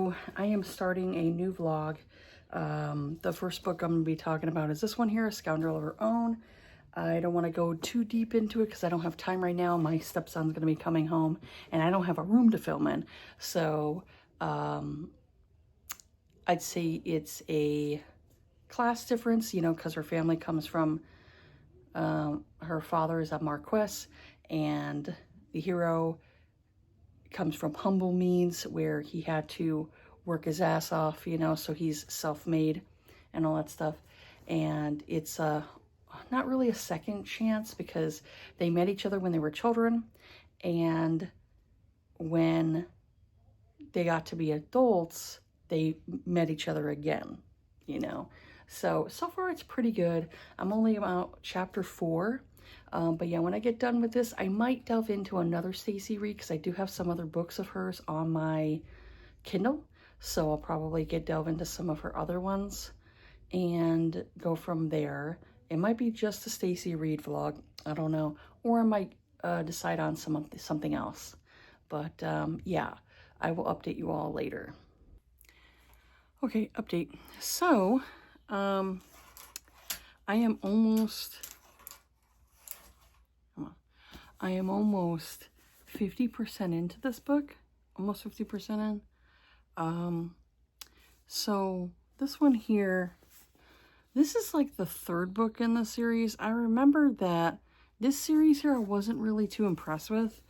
So I am starting a new vlog. The first book I'm going to be talking about is this one here, A Scoundrel of Her Own. I don't want to go too deep into it because I don't have time right now. My stepson's going to be coming home and I don't have a room to film in. So I'd say it's a class difference, you know, because her family comes from, her father is a Marquess, and the hero comes from humble means where he had to work his ass off, you know, so he's self-made and all that stuff. And it's not really a second chance because they met each other when they were children, and when they got to be adults, they met each other again, you know. So far it's pretty good. I'm only about chapter 4. But yeah, when I get done with this, I might delve into another Stacy Reid because I do have some other books of hers on my Kindle. So I'll probably delve into some of her other ones and go from there. It might be just a Stacy Reid vlog. I don't know. Or I might decide on something else. But yeah, I will update you all later. Okay, update. So, I am almost 50% into this book, almost 50% in. So this one here, this is like the third book in the series. I remember that this series here I wasn't really too impressed with.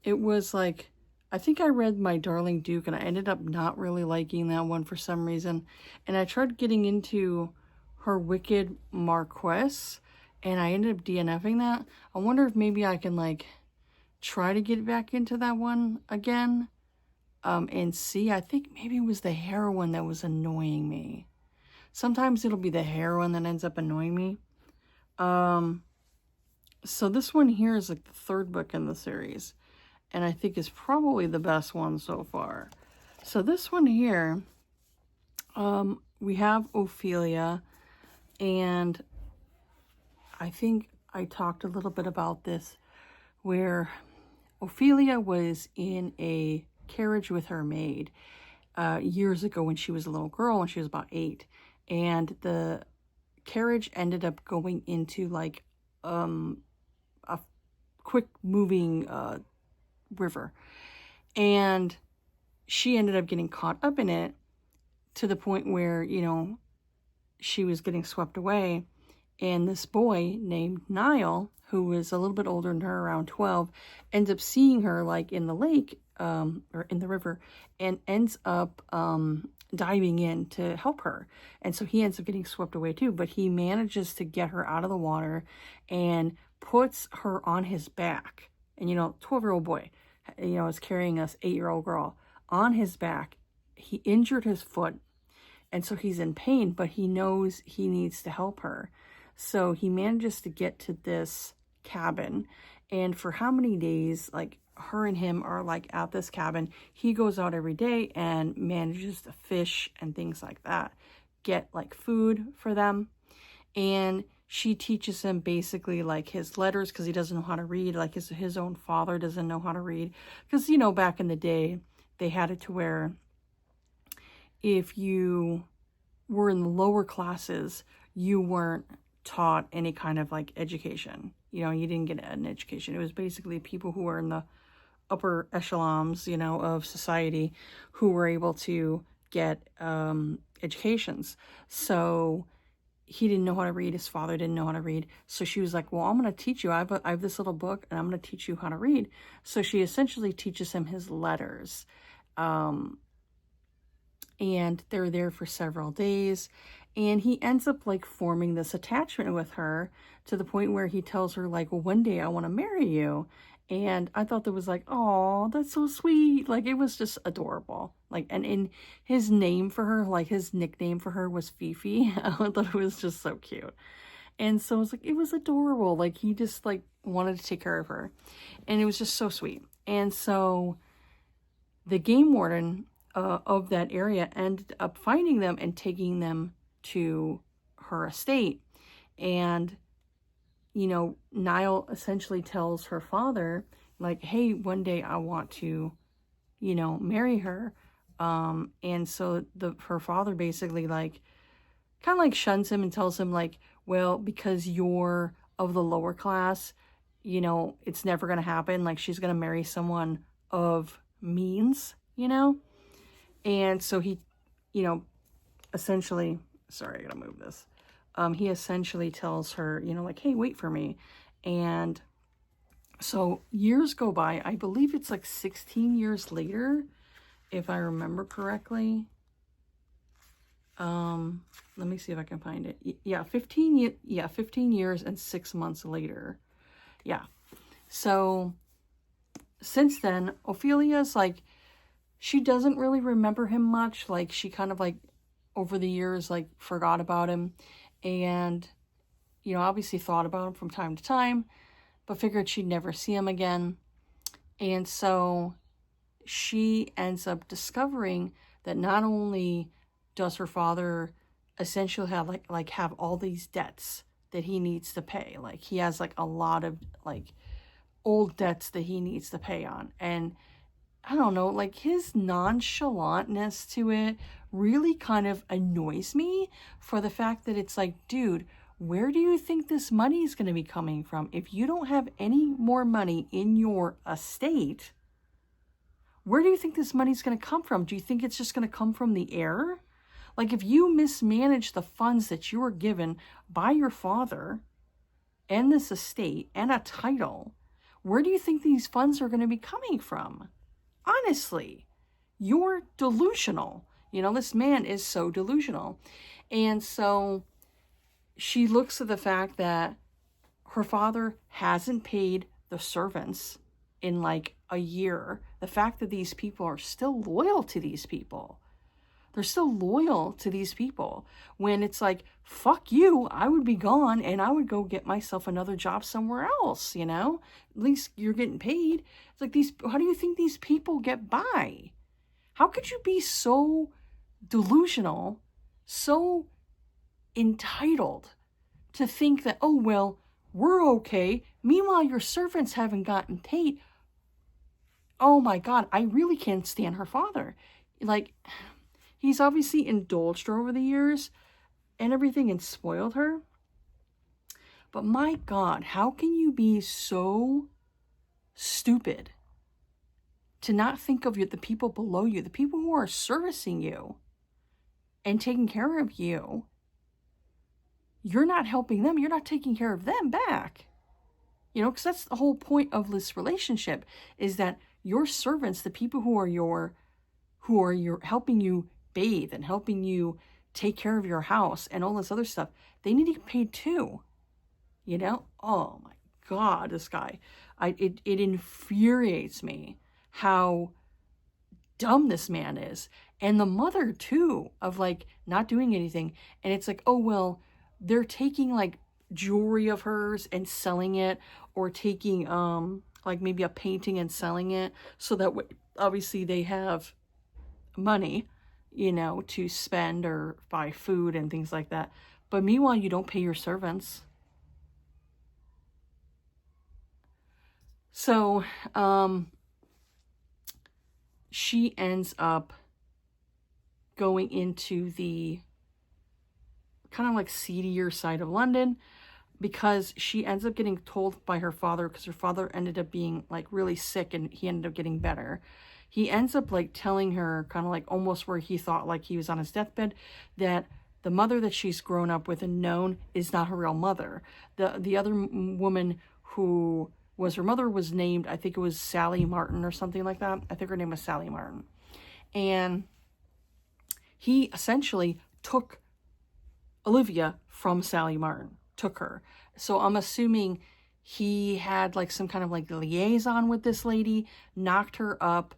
It was like, I think I read My Darling Duke and I ended up not really liking that one for some reason. And I tried getting into Her Wicked Marquess and I ended up DNFing that. I wonder if maybe I can like try to get back into that one again and see. I think maybe it was the heroine that was annoying me. Sometimes it'll be the heroine that ends up annoying me. So this one here is like the third book in the series, and I think is probably the best one so far. So this one here, we have Ophelia, and I think I talked a little bit about this, where Ophelia was in a carriage with her maid years ago when she was a little girl, when she was about 8, and the carriage ended up going into like a quick moving river, and she ended up getting caught up in it to the point where, you know, she was getting swept away. And this boy named Niall, who was a little bit older than her, around 12, ends up seeing her like in the lake or in the river, and ends up diving in to help her. And so he ends up getting swept away too, but he manages to get her out of the water and puts her on his back. And, you know, 12-year-old boy, you know, is carrying this 8-year-old girl on his back. He injured his foot, and so he's in pain, but he knows he needs to help her. So he manages to get to this cabin, and for how many days, like, her and him are like at this cabin. He goes out every day and manages to fish and things like that, get like food for them. And she teaches him basically like his letters, because he doesn't know how to read, like his own father doesn't know how to read. Because, you know, back in the day, they had it to where if you were in the lower classes, you weren't taught any kind of like education. You know, you didn't get an education. It was basically people who were in the upper echelons, you know, of society who were able to get educations. So he didn't know how to read. His father didn't know how to read. So she was like, well, I'm going to teach you. I have this little book and I'm going to teach you how to read. So she essentially teaches him his letters. And they're there for several days. And he ends up like forming this attachment with her to the point where he tells her like, well, one day I want to marry you. And I thought that was like, oh, that's so sweet. Like, it was just adorable. Like, and in his name for her, like his nickname for her was Fifi. I thought it was just so cute. And so it's like, it was adorable. Like, he just like wanted to take care of her. And it was just so sweet. And so the game warden of that area ended up finding them and taking them to her estate. And, you know, Niall essentially tells her father, like, hey, one day I want to, marry her. And so her father basically like kind of like shuns him and tells him like, well, because you're of the lower class, it's never going to happen. Like she's going to marry someone of means, And so he, essentially, sorry, I got to move this. He essentially tells her, like, hey, wait for me. And so years go by. I believe it's like 16 years later, if I remember correctly. Let me see if I can find it. Yeah, 15 years and 6 months later. Yeah. So since then, Ophelia's like, she doesn't really remember him much. Like she kind of like over the years, like forgot about him and, obviously thought about him from time to time, but figured she'd never see him again. And so she ends up discovering that not only does her father essentially have have all these debts that he needs to pay, like he has like a lot of like old debts that he needs to pay on. And I don't know, like his nonchalantness to it really kind of annoys me for the fact that it's like, dude, where do you think this money is going to be coming from? If you don't have any more money in your estate, where do you think this money is going to come from? Do you think it's just going to come from the air? Like if you mismanage the funds that you were given by your father and this estate and a title, where do you think these funds are going to be coming from? Honestly, you're delusional. This man is so delusional. And so she looks at the fact that her father hasn't paid the servants in like a year. The fact that these people are still loyal to these people. They're still loyal to these people when it's like, fuck you, I would be gone and I would go get myself another job somewhere else, At least you're getting paid. It's like how do you think these people get by? How could you be so delusional, so entitled to think that, oh, well, we're okay. Meanwhile, your servants haven't gotten paid. Oh my God, I really can't stand her father. Like, he's obviously indulged her over the years and everything and spoiled her. But my God, how can you be so stupid to not think of the people below you, the people who are servicing you and taking care of you? You're not helping them. You're not taking care of them back. Because that's the whole point of this relationship, is that your servants, the people who are your helping you bathe and helping you take care of your house and all this other stuff, they need to get paid too. Oh my God, this guy. It infuriates me how dumb this man is. And the mother too, of like not doing anything. And it's like, oh, well, they're taking like jewelry of hers and selling it, or taking like maybe a painting and selling it, so that obviously they have money, to spend or buy food and things like that. But meanwhile, you don't pay your servants. So she ends up going into the kind of like seedier side of London, because she ends up getting told by her father, because her father ended up being like really sick and he ended up getting better. He ends up like telling her, kind of like almost where he thought like he was on his deathbed, that the mother that she's grown up with and known is not her real mother. The other woman who was her mother was named, I think it was Sally Martin or something like that. I think her name was Sally Martin. And he essentially took Olivia from Sally Martin, took her. So I'm assuming he had like some kind of like liaison with this lady, knocked her up,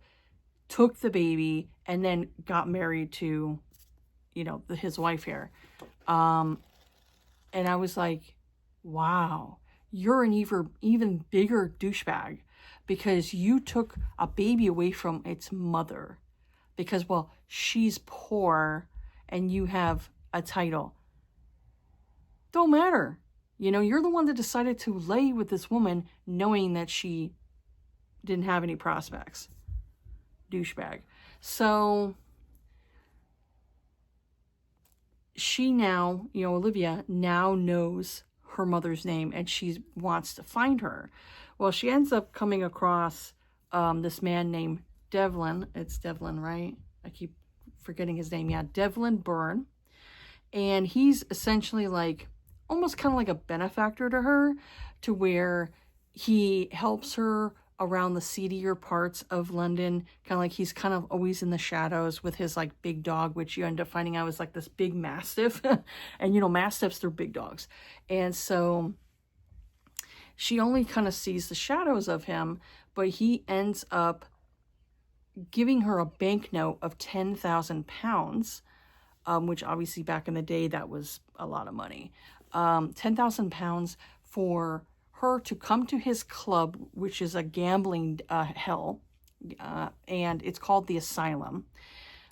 took the baby, and then got married to, his wife here. And I was like, wow, you're an even bigger douchebag, because you took a baby away from its mother because, well, she's poor and you have a title. Don't matter. You're the one that decided to lay with this woman knowing that she didn't have any prospects. douchebag. So she now, Olivia now knows her mother's name, and she wants to find her. Well, she ends up coming across this man named Devlin. It's Devlin, right? I keep forgetting his name. Yeah, Devlin Byrne. And he's essentially like almost kind of like a benefactor to her, to where he helps her around the seedier parts of London. Kind of like he's kind of always in the shadows with his like big dog, which you end up finding out is like this big mastiff. And mastiffs, they're big dogs. And so she only kind of sees the shadows of him, but he ends up giving her a banknote of £10,000, which obviously back in the day, that was a lot of money. £10,000 for her to come to his club, which is a gambling hell, and it's called the Asylum,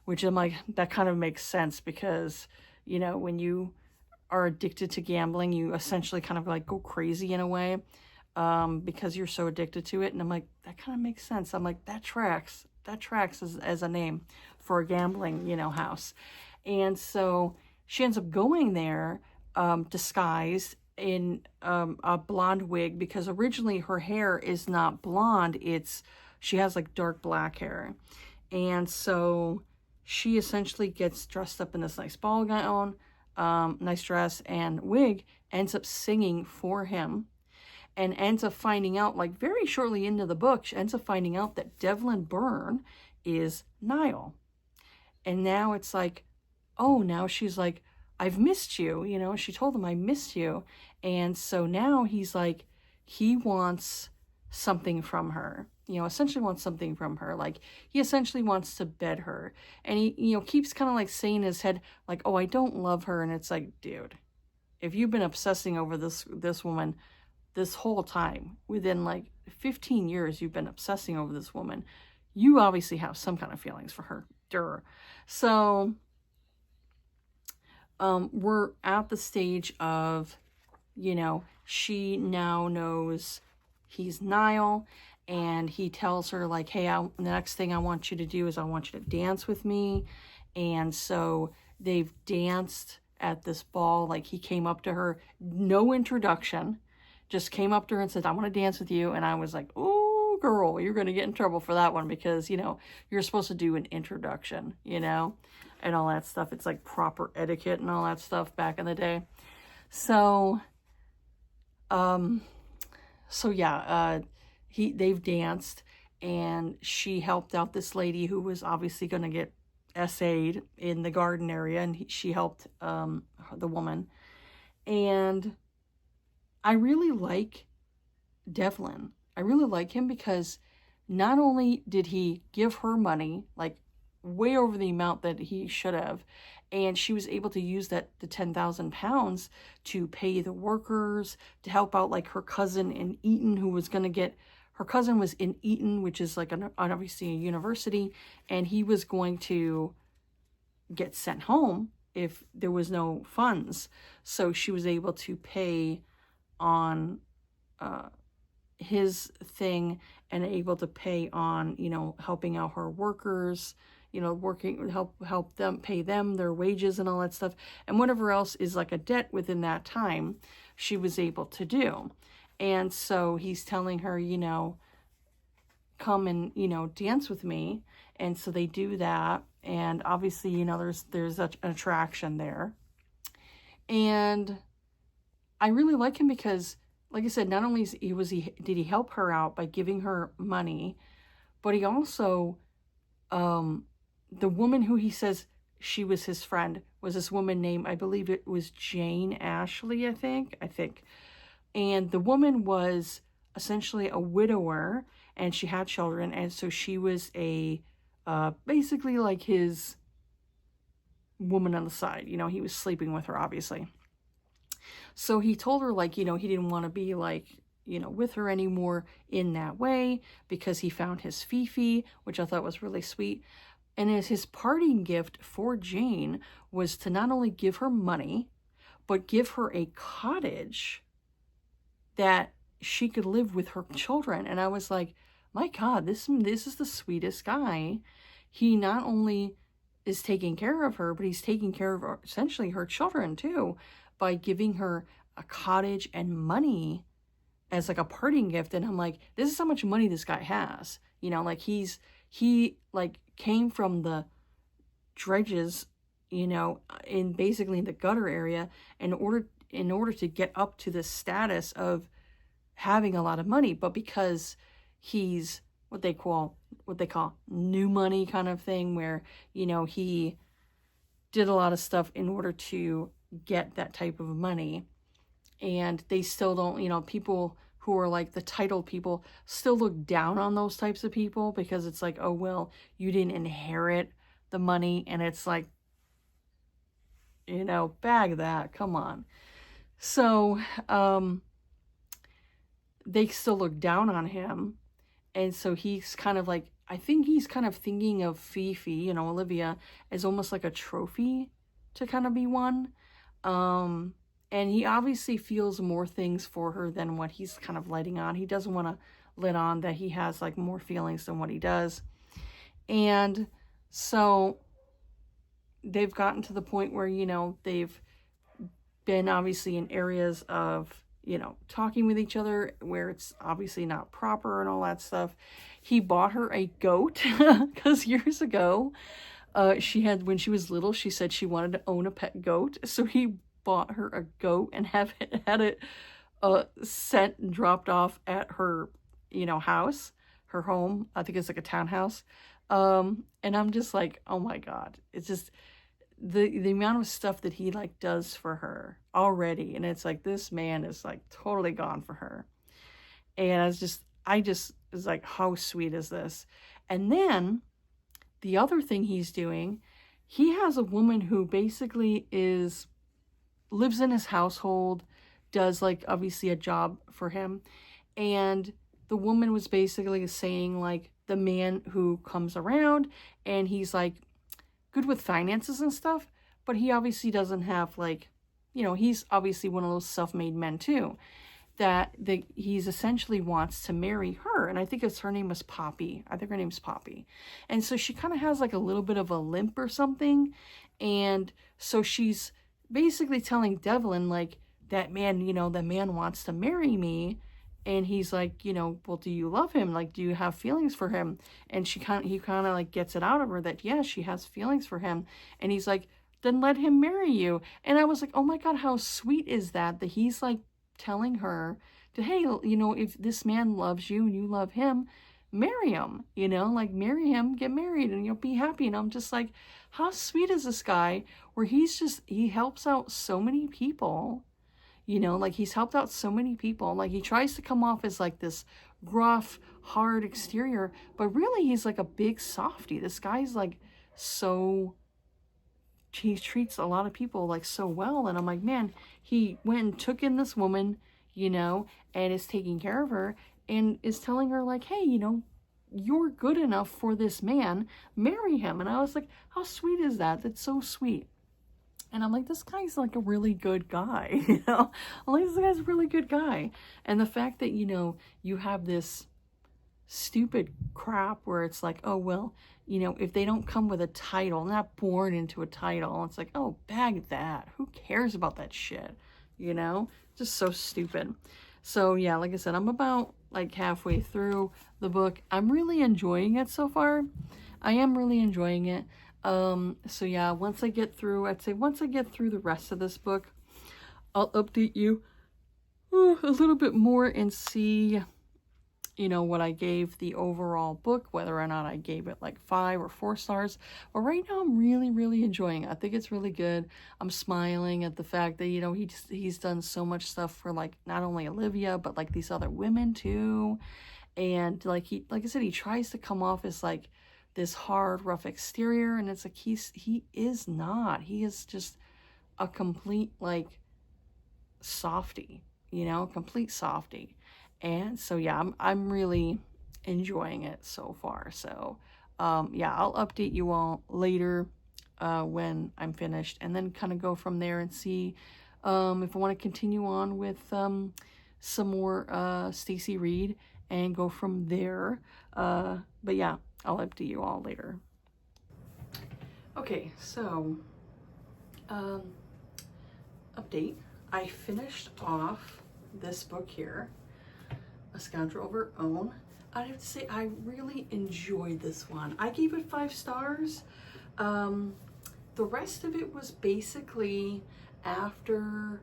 which I'm like, that kind of makes sense because, when you are addicted to gambling, you essentially kind of like go crazy in a way, because you're so addicted to it. And I'm like, that kind of makes sense. I'm like, that tracks as a name for a gambling, house. And so she ends up going there, disguised in a blonde wig, because originally her hair is not blonde. She has like dark black hair. And so she essentially gets dressed up in this nice ball gown, nice dress and wig, ends up singing for him, and ends up finding out, like very shortly into the book, she ends up finding out that Devlin Byrne is Niall. And now it's like, oh, now she's like, I've missed you. She told him, I missed you. And so now he's like, he wants something from her, essentially wants something from her. Like, he essentially wants to bed her. And he, keeps kind of like saying in his head, like, oh, I don't love her. And it's like, dude, if you've been obsessing over this woman this whole time, within like 15 years, you've been obsessing over this woman, you obviously have some kind of feelings for her. Durr. So we're at the stage of, she now knows he's Niall, and he tells her like, hey, the next thing I want you to do is I want you to dance with me. And so they've danced at this ball. Like, he came up to her, no introduction, just came up to her and said, I want to dance with you. And I was like, oh, girl, you're going to get in trouble for that one, because, you're supposed to do an introduction, and all that stuff. It's like proper etiquette and all that stuff back in the day. So, yeah, they've danced, and she helped out this lady who was obviously going to get essayed in the garden area, and she helped the woman. And I really like Devlin. I really like him because not only did he give her money, like way over the amount that he should have, and she was able to use the £10,000 to pay the workers, to help out like her cousin in Eton, who was going to get, her cousin was in Eton, which is like obviously a university, and he was going to get sent home if there was no funds. So she was able to pay on his thing, and able to pay on, helping out her workers, working, help them, pay them their wages and all that stuff, and whatever else is like a debt within that time, she was able to do. And so he's telling her, come and, dance with me. And so they do that. And obviously, there's an attraction there. And I really like him because, like I said, not only did he help her out by giving her money, but he also, the woman who he says she was his friend was this woman named, I believe it was Jane Ashley, I think. And the woman was essentially a widower, and she had children, and so she was basically like his woman on the side. He was sleeping with her, obviously. So he told her, like, he didn't want to be like, with her anymore in that way, because he found his Fifi, which I thought was really sweet. And as his parting gift for Jane was to not only give her money, but give her a cottage that she could live with her children. And I was like, my God, this is the sweetest guy. He not only is taking care of her, but he's taking care of essentially her children too, by giving her a cottage and money as like a parting gift. And I'm like, this is how much money this guy has. You know, like he like came from the dredges, you know, in basically the gutter area in order to get up to this status of having a lot of money. But because he's what they call new money kind of thing, where, you know, he did a lot of stuff in order to get that type of money, and they still don't, you know, people who are like the titled people still look down on those types of people, because it's like, oh, well, you didn't inherit the money. And it's like, you know, bag that, come on. So they still look down on him. And so he's kind of like, I think he's kind of thinking of Fifi, you know, Olivia, as almost like a trophy to kind of be won. And he obviously feels more things for her than what he's kind of letting on. He doesn't want to let on that he has like more feelings than what he does. And so they've gotten to the point where, you know, they've been obviously in areas of, you know, talking with each other where it's obviously not proper and all that stuff. He bought her a goat because years ago, when she was little, she said she wanted to own a pet goat. So he bought her a goat and had it sent and dropped off at her, you know, house, her home. I think it's like a townhouse. And I'm just like, oh my God, it's just the amount of stuff that he like does for her already. And it's like, this man is like totally gone for her. And I just was like, how sweet is this? And then the other thing he's doing, he has a woman who basically lives in his household, does like obviously a job for him. And the woman was basically saying like, the man who comes around and he's like good with finances and stuff, but he obviously doesn't have like, you know, he's obviously one of those self-made men too, that he's essentially wants to marry her. And I think her name was Poppy. I think her name's Poppy. And so she kind of has like a little bit of a limp or something. And so she's basically telling Devlin like, that man, you know, the man wants to marry me. And he's like, you know, well, do you love him? Like, do you have feelings for him? And he kind of like gets it out of her that, yeah, she has feelings for him. And he's like, then let him marry you. And I was like, oh my God, how sweet is that he's like telling her to, hey, you know, if this man loves you and you love him, marry him, you know, like marry him, get married, and you'll be happy. And I'm just like, how sweet is this guy, where he helps out so many people. You know, like he's helped out so many people. Like he tries to come off as like this gruff, hard exterior, but really he's like a big softie. This guy's like he treats a lot of people like so well. And I'm like, man, he went and took in this woman, you know, and is taking care of her and is telling her like, hey, you know, you're good enough for this man, marry him. And I was like, how sweet is that? That's so sweet. And I'm like, this guy's like a really good guy, you know? I'm like, this guy's a really good guy. And the fact that, you know, you have this stupid crap where it's like, oh, well, you know, if they don't come with a title, not born into a title, it's like, oh, bag that. Who cares about that shit? You know? Just so stupid. So, yeah, like I said, I'm about like halfway through the book. I'm really enjoying it so far. I am really enjoying it. So yeah, once I get through the rest of this book, I'll update you a little bit more and see, you know, what I gave the overall book, whether or not I gave it like 5 or 4 stars. But right now I'm really, really enjoying it. I think it's really good. I'm smiling at the fact that, you know, he's done so much stuff for like not only Olivia, but like these other women too. And like I said, he tries to come off as like this hard, rough exterior, and it's like he is not. He is just a complete like softie, you know, complete softie. And so yeah, I'm really enjoying it so far. So yeah, I'll update you all later when I'm finished, and then kind of go from there and see if I want to continue on with some more Stacy Reid, and go from there. But yeah, I'll update you all later. Okay, so update. I finished off this book here, A Scoundrel of Her Own. I have to say, I really enjoyed this one. I gave it 5 stars. The rest of it was basically after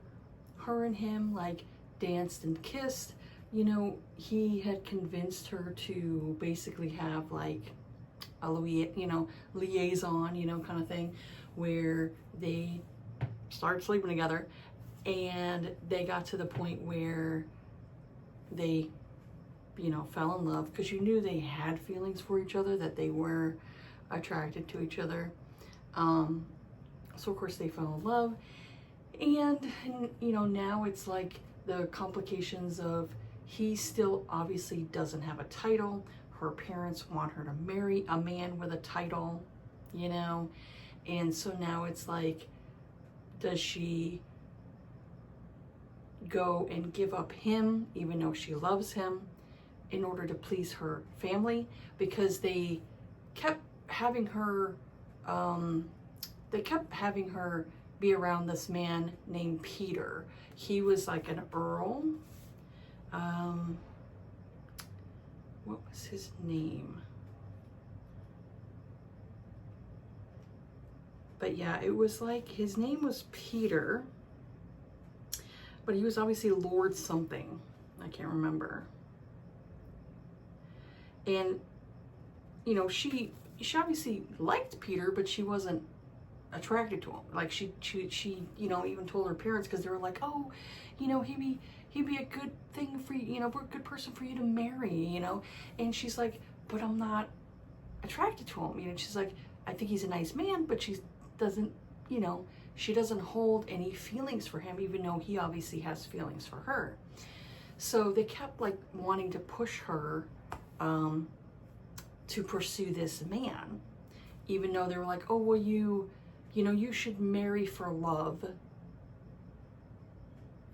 her and him like danced and kissed. You know, he had convinced her to basically have like a liaison, you know, kind of thing, where they started sleeping together, and they got to the point where they, you know, fell in love, because you knew they had feelings for each other, that they were attracted to each other. So of course they fell in love, and you know, now it's like the complications of, he still obviously doesn't have a title. Her parents want her to marry a man with a title, you know, and so now it's like, does she go and give up him, even though she loves him, in order to please her family? Because they kept having her, be around this man named Peter. He was like an earl. What was his name? But yeah, it was like, his name was Peter, but he was obviously Lord something. I can't remember. And, you know, she obviously liked Peter, but she wasn't attracted to him. Like she you know, even told her parents, because they were like, oh, you know, he'd be a good thing for you, you know, a good person for you to marry, you know. And she's like, but I'm not attracted to him, you know. She's like, I think he's a nice man, but she doesn't, you know, she doesn't hold any feelings for him, even though he obviously has feelings for her. So they kept like wanting to push her to pursue this man, even though they were like, oh, well, you know, you should marry for love.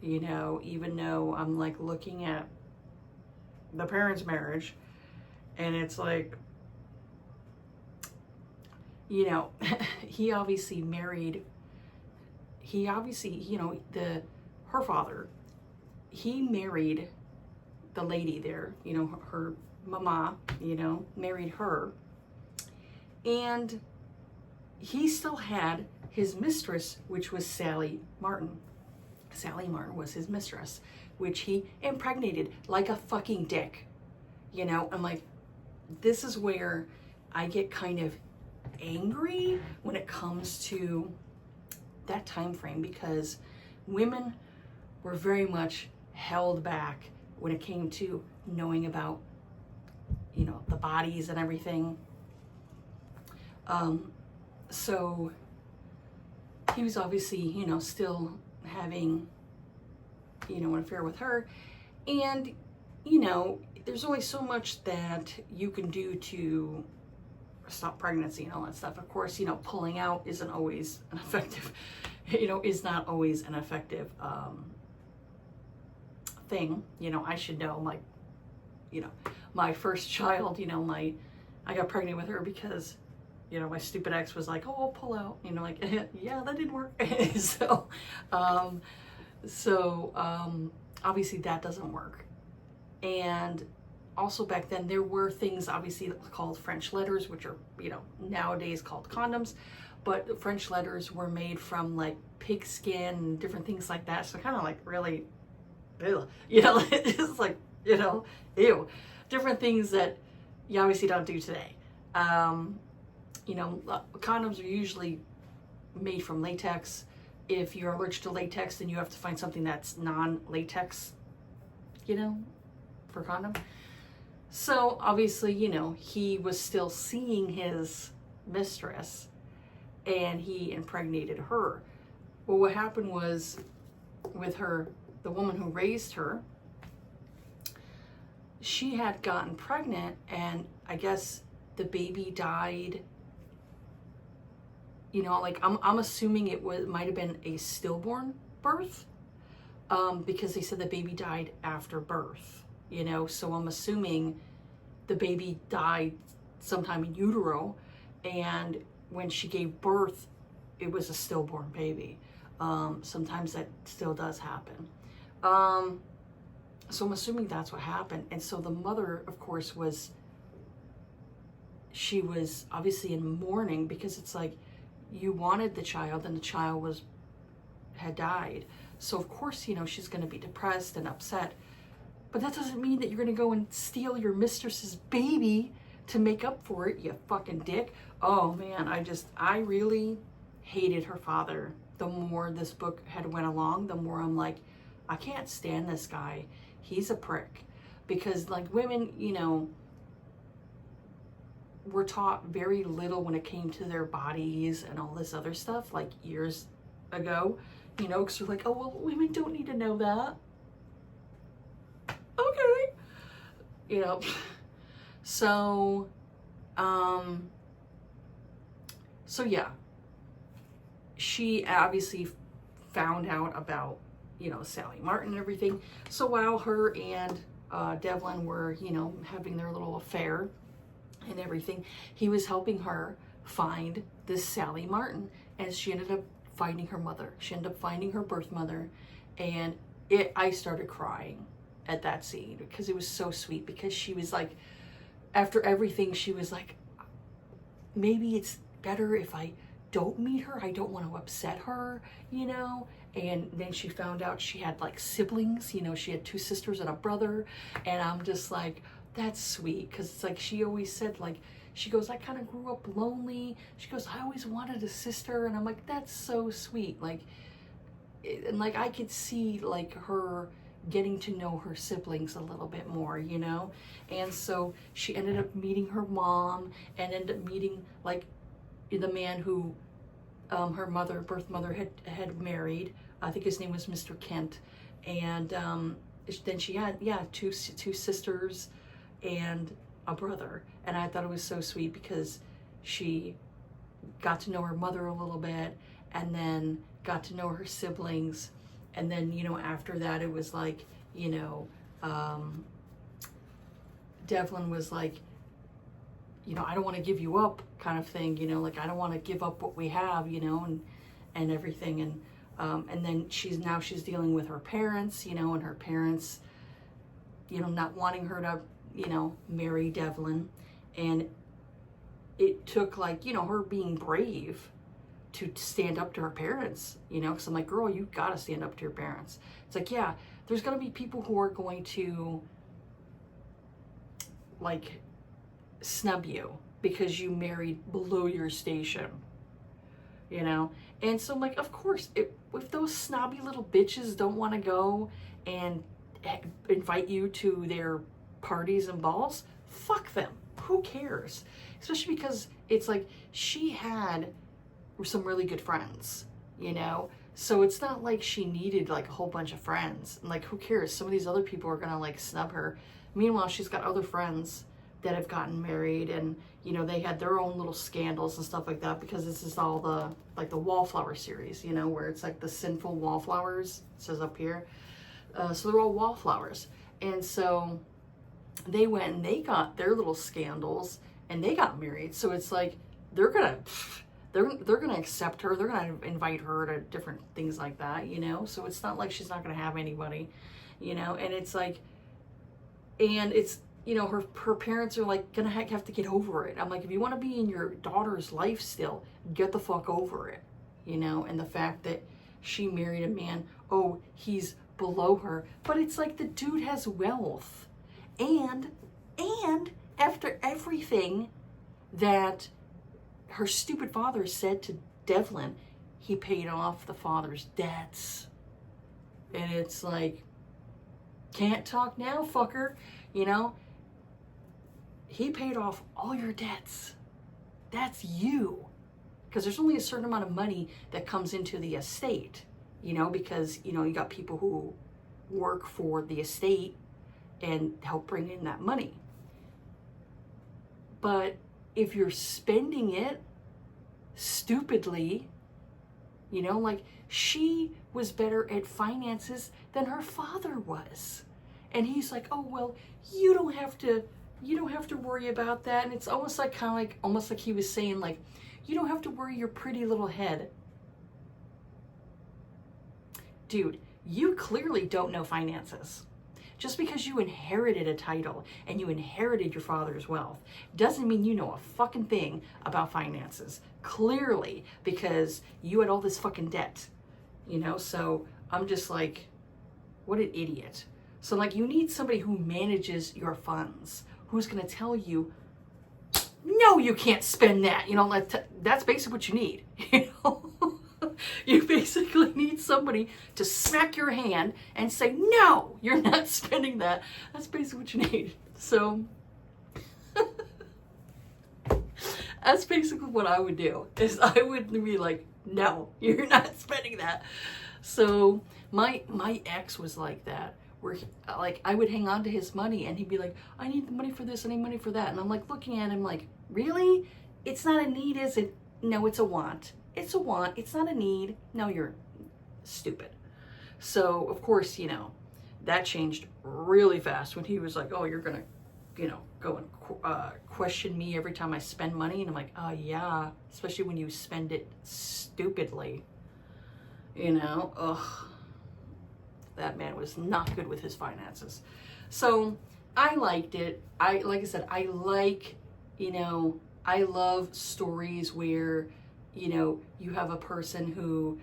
You know, even though I'm like looking at the parents' marriage, and it's like, you know, he obviously, you know, her father, he married the lady there, you know, her mama, you know, married her. And he still had his mistress, which was Sally Martin. Sally Martin was his mistress, which he impregnated like a fucking dick. You know, I'm like, this is where I get kind of angry when it comes to that time frame, because women were very much held back when it came to knowing about, you know, the bodies and everything. So he was obviously, you know, still having, you know, an affair with her. And, you know, there's only so much that you can do to stop pregnancy and all that stuff. Of course, you know, pulling out isn't always an effective, you know, is not always an effective thing. You know, I should know, like, you know, my first child, you know, I got pregnant with her because, you know, my stupid ex was like, oh, I'll pull out, you know, like, yeah, that didn't work. So obviously that doesn't work. And also back then there were things obviously called French letters, which are, you know, nowadays called condoms, but French letters were made from like pig skin and different things like that. So kind of like really, ew, you know, just like, you know, ew, different things that you obviously don't do today. You know, condoms are usually made from latex. If you're allergic to latex, then you have to find something that's non-latex, you know, for condom. So obviously, you know, he was still seeing his mistress, and he impregnated her. Well, what happened was, with her, the woman who raised her, she had gotten pregnant, and I guess the baby died. You know, like I'm assuming it might have been a stillborn birth, because they said the baby died after birth. you know, so I'm assuming the baby died sometime in utero, and when she gave birth, it was a stillborn baby. Sometimes that still does happen. So I'm assuming that's what happened. And so the mother, of course, she was obviously in mourning, because it's like, you wanted the child and the child had died. So of course, you know, she's going to be depressed and upset. But that doesn't mean that you're going to go and steal your mistress's baby to make up for it, you fucking dick. Oh man, I really hated her father. The more this book had went along, the more I'm like, I can't stand this guy. He's a prick. Because like women, you know, were taught very little when it came to their bodies and all this other stuff, like years ago, you know, because we're like, oh, well, women don't need to know that. Okay. You know, so yeah, she obviously found out about, you know, Sally Martin and everything. So while her and Devlin were, you know, having their little affair and everything, he was helping her find this Sally Martin, and she ended up finding her mother. She ended up finding her birth mother, and I started crying at that scene, because it was so sweet, because she was like, after everything, she was like, maybe it's better if I don't meet her. I don't want to upset her, you know? And then she found out she had like siblings, you know, she had 2 sisters and a brother. And I'm just like, that's sweet. Because it's like, she always said, like, she goes, I kind of grew up lonely. She goes, I always wanted a sister. And I'm like, that's so sweet. Like, and like, I could see like her getting to know her siblings a little bit more, you know? And so she ended up meeting her mom, and ended up meeting like the man who her mother, birth mother, had married. I think his name was Mr. Kent. And then she had, yeah, two sisters and a brother. And I thought it was so sweet, because she got to know her mother a little bit, and then got to know her siblings. And then, you know, after that, it was like, you know, Devlin was like, you know, I don't want to give you up, kind of thing, you know, like, I don't want to give up what we have, you know, and everything. And then she's dealing with her parents, you know, and her parents, you know, not wanting her to, you know, marry Devlin. And it took like, you know, her being brave to stand up to her parents, you know, because I'm like, girl, you got to stand up to your parents. It's like, yeah, there's going to be people who are going to like snub you because you married below your station, you know? And so I'm like, of course, if those snobby little bitches don't want to go and invite you to their parties and balls, fuck them. Who cares? Especially because it's like, she had some really good friends, you know? So it's not like she needed like a whole bunch of friends. And like, who cares? Some of these other people are gonna like snub her. Meanwhile, she's got other friends that have gotten married, and you know, they had their own little scandals and stuff like that, because this is all the like the Wallflower series, you know, where it's like the sinful wallflowers, it says up here. So they're all wallflowers. And so they went and they got their little scandals, and they got married. So it's like, they're gonna accept her. They're gonna invite her to different things like that, you know? So it's not like she's not gonna have anybody, you know? And it's like, and it's, you know, her parents are like gonna have to get over it. I'm like, if you want to be in your daughter's life still, get the fuck over it, you know? And the fact that she married a man, oh, he's below her, but it's like the dude has wealth, and after everything that her stupid father said to Devlin, he paid off the father's debts. And it's like, can't talk now, fucker, you know? He paid off all your debts. That's you. Because there's only a certain amount of money that comes into the estate, you know, because, you know, you got people who work for the estate and help bring in that money. But if you're spending it stupidly, you know, like, she was better at finances than her father was. And he's like, oh, well, you don't have to worry about that. And it's almost like, almost like he was saying, like, you don't have to worry your pretty little head. Dude, you clearly don't know finances. Just because you inherited a title and you inherited your father's wealth doesn't mean you know a fucking thing about finances. Clearly, because you had all this fucking debt, you know? So I'm just like, what an idiot. So like, you need somebody who manages your funds, who's going to tell you, no, you can't spend that. You know, that's basically what you need, you know? You basically need somebody to smack your hand and say, no, you're not spending that. That's basically what you need. So that's basically what I would do, is I would be like, no, you're not spending that. So my ex was like that, where like I would hang on to his money and he'd be like, I need the money for this, I need money for that. And I'm like looking at him like, really? It's not a need, is it? No, it's a want. It's a want. It's not a need. No, you're stupid. So, of course, you know, that changed really fast when he was like, oh, you're going to, you know, go and question me every time I spend money. And I'm like, oh, yeah, especially when you spend it stupidly. You know, ugh. That man was not good with his finances. So I liked it. Like I said, I like, you know, I love stories where, you know, you have a person who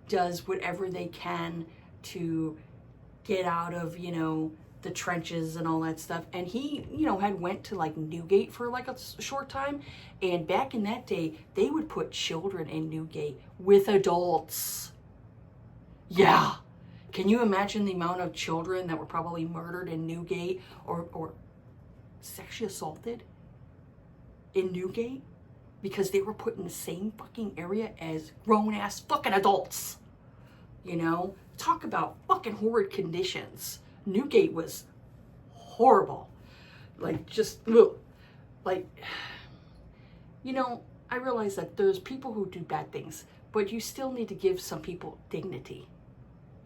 does whatever they can to get out of, you know, the trenches and all that stuff. And he, you know, had went to like Newgate for like a short time. And back in that day, they would put children in Newgate with adults. Yeah. Can you imagine the amount of children that were probably murdered in Newgate or sexually assaulted in Newgate? Because they were put in the same fucking area as grown-ass fucking adults. You know? Talk about fucking horrid conditions. Newgate was horrible. Like, just, ugh. Like, you know, I realize that there's people who do bad things, but you still need to give some people dignity.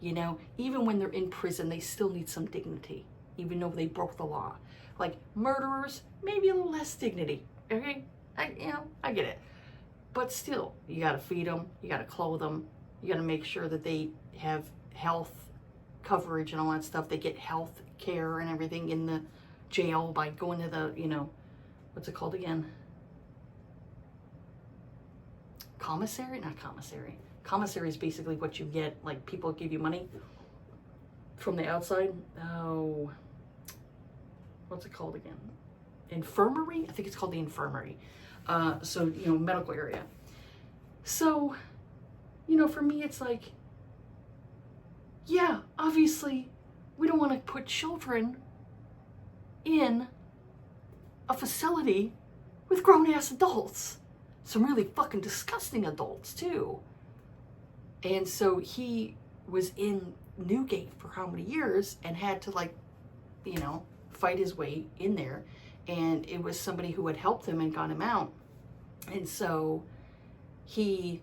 You know? Even when they're in prison, they still need some dignity, even though they broke the law. Like, murderers, maybe a little less dignity, okay? I get it. But still, you gotta feed them, you gotta clothe them, you gotta make sure that they have health coverage and all that stuff. They get health care and everything in the jail by going to the, you know, what's it called again? Commissary? Not commissary. Commissary is basically what you get, like people give you money from the outside. Oh, what's it called again? Infirmary? I think it's called the infirmary. So, you know, medical area. So, you know, for me, it's like, yeah, obviously, we don't want to put children in a facility with grown-ass adults. Some really fucking disgusting adults, too. And so he was in Newgate for how many years and had to, like, you know, fight his way in there. And it was somebody who had helped him and got him out. And so he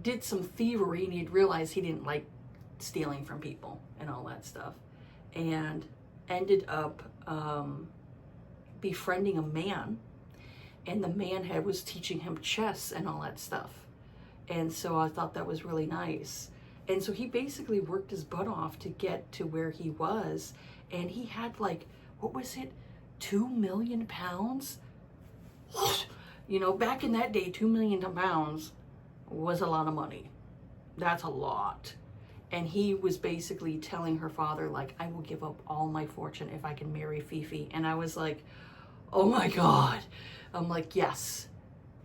did some thievery and he'd realized he didn't like stealing from people and all that stuff. And ended up befriending a man. And the man was teaching him chess and all that stuff. And so I thought that was really nice. And so he basically worked his butt off to get to where he was. And he had like, what was it? 2 million pounds? You know, back in that day, 2 million pounds was a lot of money. That's a lot. And he was basically telling her father, like, I will give up all my fortune if I can marry Fifi. And I was like, oh my God. I'm like, yes.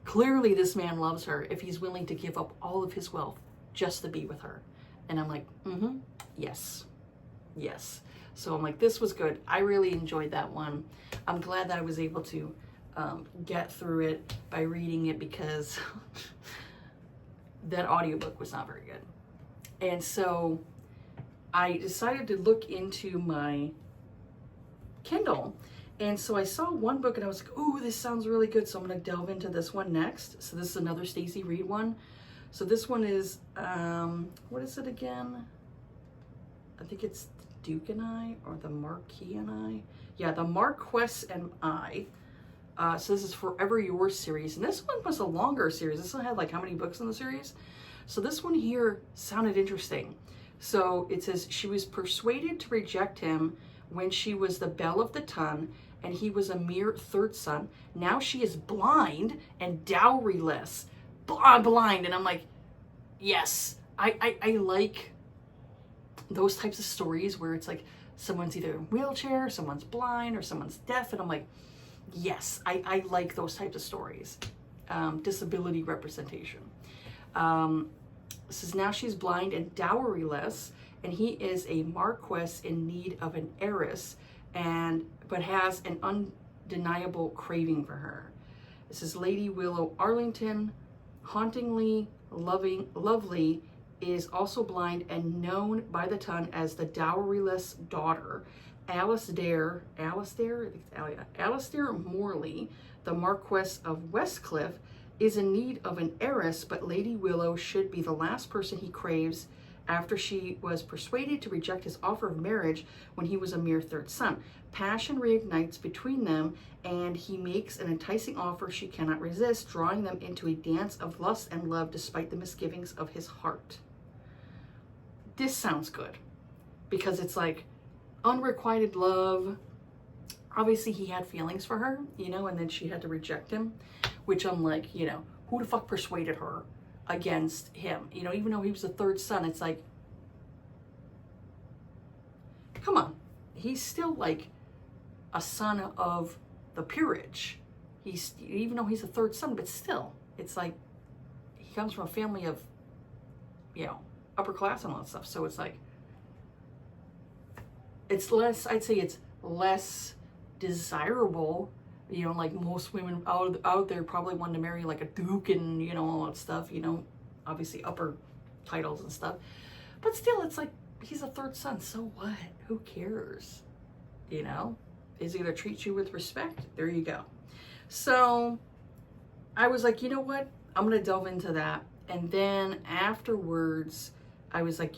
Clearly this man loves her if he's willing to give up all of his wealth just to be with her. And I'm like, yes. Yes. So I'm like, this was good. I really enjoyed that one. I'm glad that I was able to get through it by reading it, because that audiobook was not very good. And so I decided to look into my Kindle. And so I saw one book and I was like, ooh, this sounds really good. So I'm going to delve into this one next. So this is another Stacy Reid one. So this one is, what is it again? I think it's the Duke and I, or the Marquis and I. Yeah, the Marquess and I. So this is Forever Yours series. And this one was a longer series. This one had like how many books in the series? So this one here sounded interesting. So it says, she was persuaded to reject him when she was the belle of the ton, and he was a mere third son. Now she is blind and dowryless. Blind. And I'm like, yes, I like those types of stories where it's like someone's either in a wheelchair, someone's blind, or someone's deaf. And I'm like, yes, I like those types of stories. Disability representation. Says now she's blind and dowryless, and he is a marquess in need of an heiress, but has an undeniable craving for her. This is Lady Willow Arlington, hauntingly lovely, is also blind and known by the ton as the dowryless daughter. Alistair Morley, the Marquess of Westcliff, is in need of an heiress, but Lady Willow should be the last person he craves, after she was persuaded to reject his offer of marriage when he was a mere third son. Passion reignites between them, and he makes an enticing offer she cannot resist, drawing them into a dance of lust and love despite the misgivings of his heart. This sounds good, because it's like unrequited love. Obviously he had feelings for her, and then she had to reject him, which I'm like, who the fuck persuaded her against him? Even though he was the third son, it's like, come on. He's still like a son of the peerage. Even though he's a third son, but still, it's like he comes from a family of, upper class and all that stuff. So it's like, I'd say it's less desirable, like most women out there probably wanted to marry like a duke and, all that stuff, obviously upper titles and stuff. But still, it's like, he's a third son, so what? Who cares? Is he gonna treat you with respect? There you go. So I was like, you know what? I'm gonna delve into that. And then afterwards, I was like,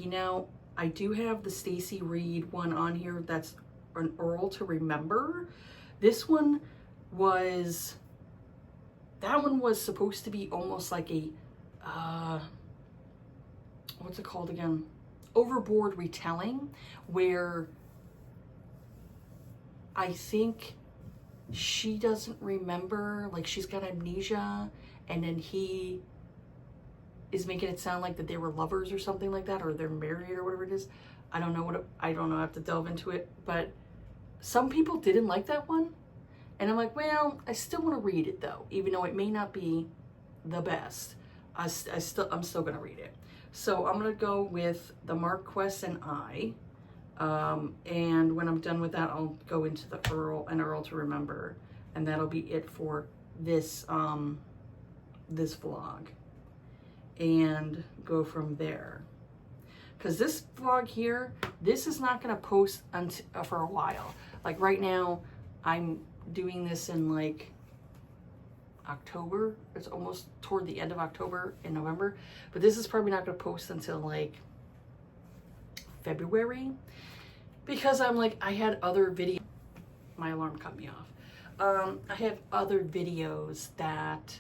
I do have the Stacy Reid one on here that's an Earl to Remember. This one was, supposed to be almost like a, what's it called again? Overboard retelling, where I think she doesn't remember, like she's got amnesia, and then he is making it sound like that they were lovers or something like that, or they're married or whatever it is. I don't know. I have to delve into it, but some people didn't like that one. And I'm like, well, I still want to read it though, even though it may not be the best. I'm still going to read it. So I'm going to go with the Marquess and I. And when I'm done with that, I'll go into the Earl to Remember. And that'll be it for this, this vlog. And go from there. Because this vlog here, this is not going to post for a while. Like right now, I'm doing this in like October. It's almost toward the end of October and November. But this is probably not going to post until like February. Because I'm like, I had other videos. My alarm cut me off. I have other videos that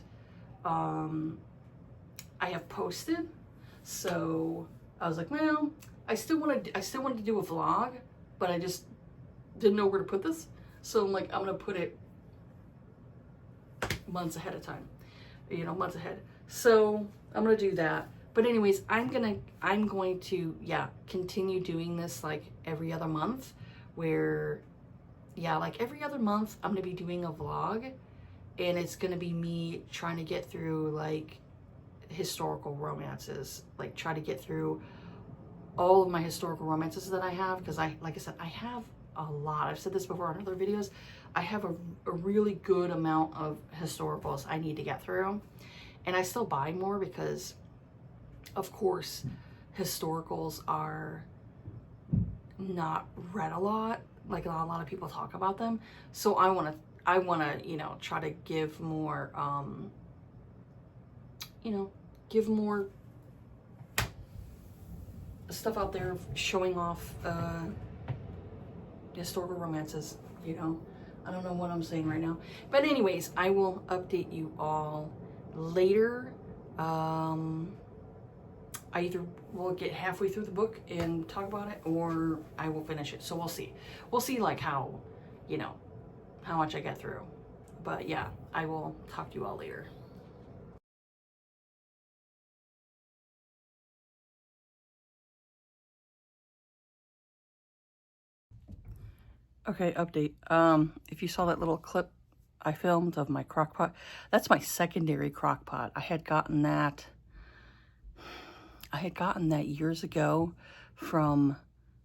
I have posted. So I was like, well, I still wanted to do a vlog, but I just didn't know where to put this. So I'm like, I'm gonna put it months ahead of time, months ahead. So I'm gonna do that. But anyways, I'm going to continue doing this like every other month, where like every other month I'm gonna be doing a vlog, and it's gonna be me trying to get through like historical romances, like try to get through all of my historical romances that I have, because like I said, I have a lot. I've said this before in other videos. I have a really good amount of historicals I need to get through, and I still buy more because, of course, historicals are not read a lot. Like a lot of people talk about them, so I want to try to give more give more stuff out there showing off historical romances, you know. I don't know what I'm saying right now. But anyways, I will update you all later. I either will get halfway through the book and talk about it, or I will finish it. So we'll see. We'll see like how, you know, how much I get through. But yeah, I will talk to you all later. Okay, update. If you saw that little clip I filmed of my crock pot, that's my secondary crock pot. I had gotten that years ago from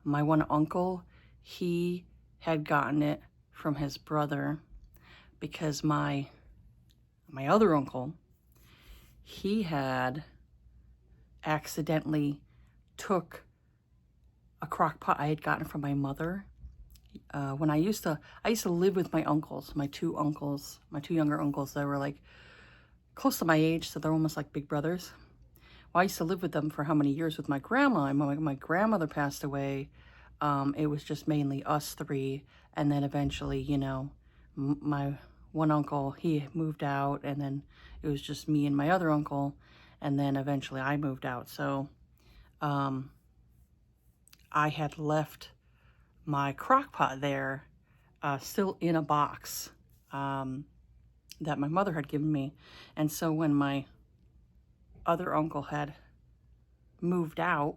my one uncle. He had gotten it from his brother because my other uncle, he had accidentally took a crock pot I had gotten from my mother. When I used to live with my uncles, my two younger uncles that were like close to my age, so they're almost like big brothers. Well, I used to live with them for how many years with my grandma, and my grandmother passed away. It was just mainly us three, and then eventually, you know, my one uncle, he moved out, and then it was just me and my other uncle, and then eventually I moved out. So I had left my crock pot there, still in a box that my mother had given me. And so when my other uncle had moved out,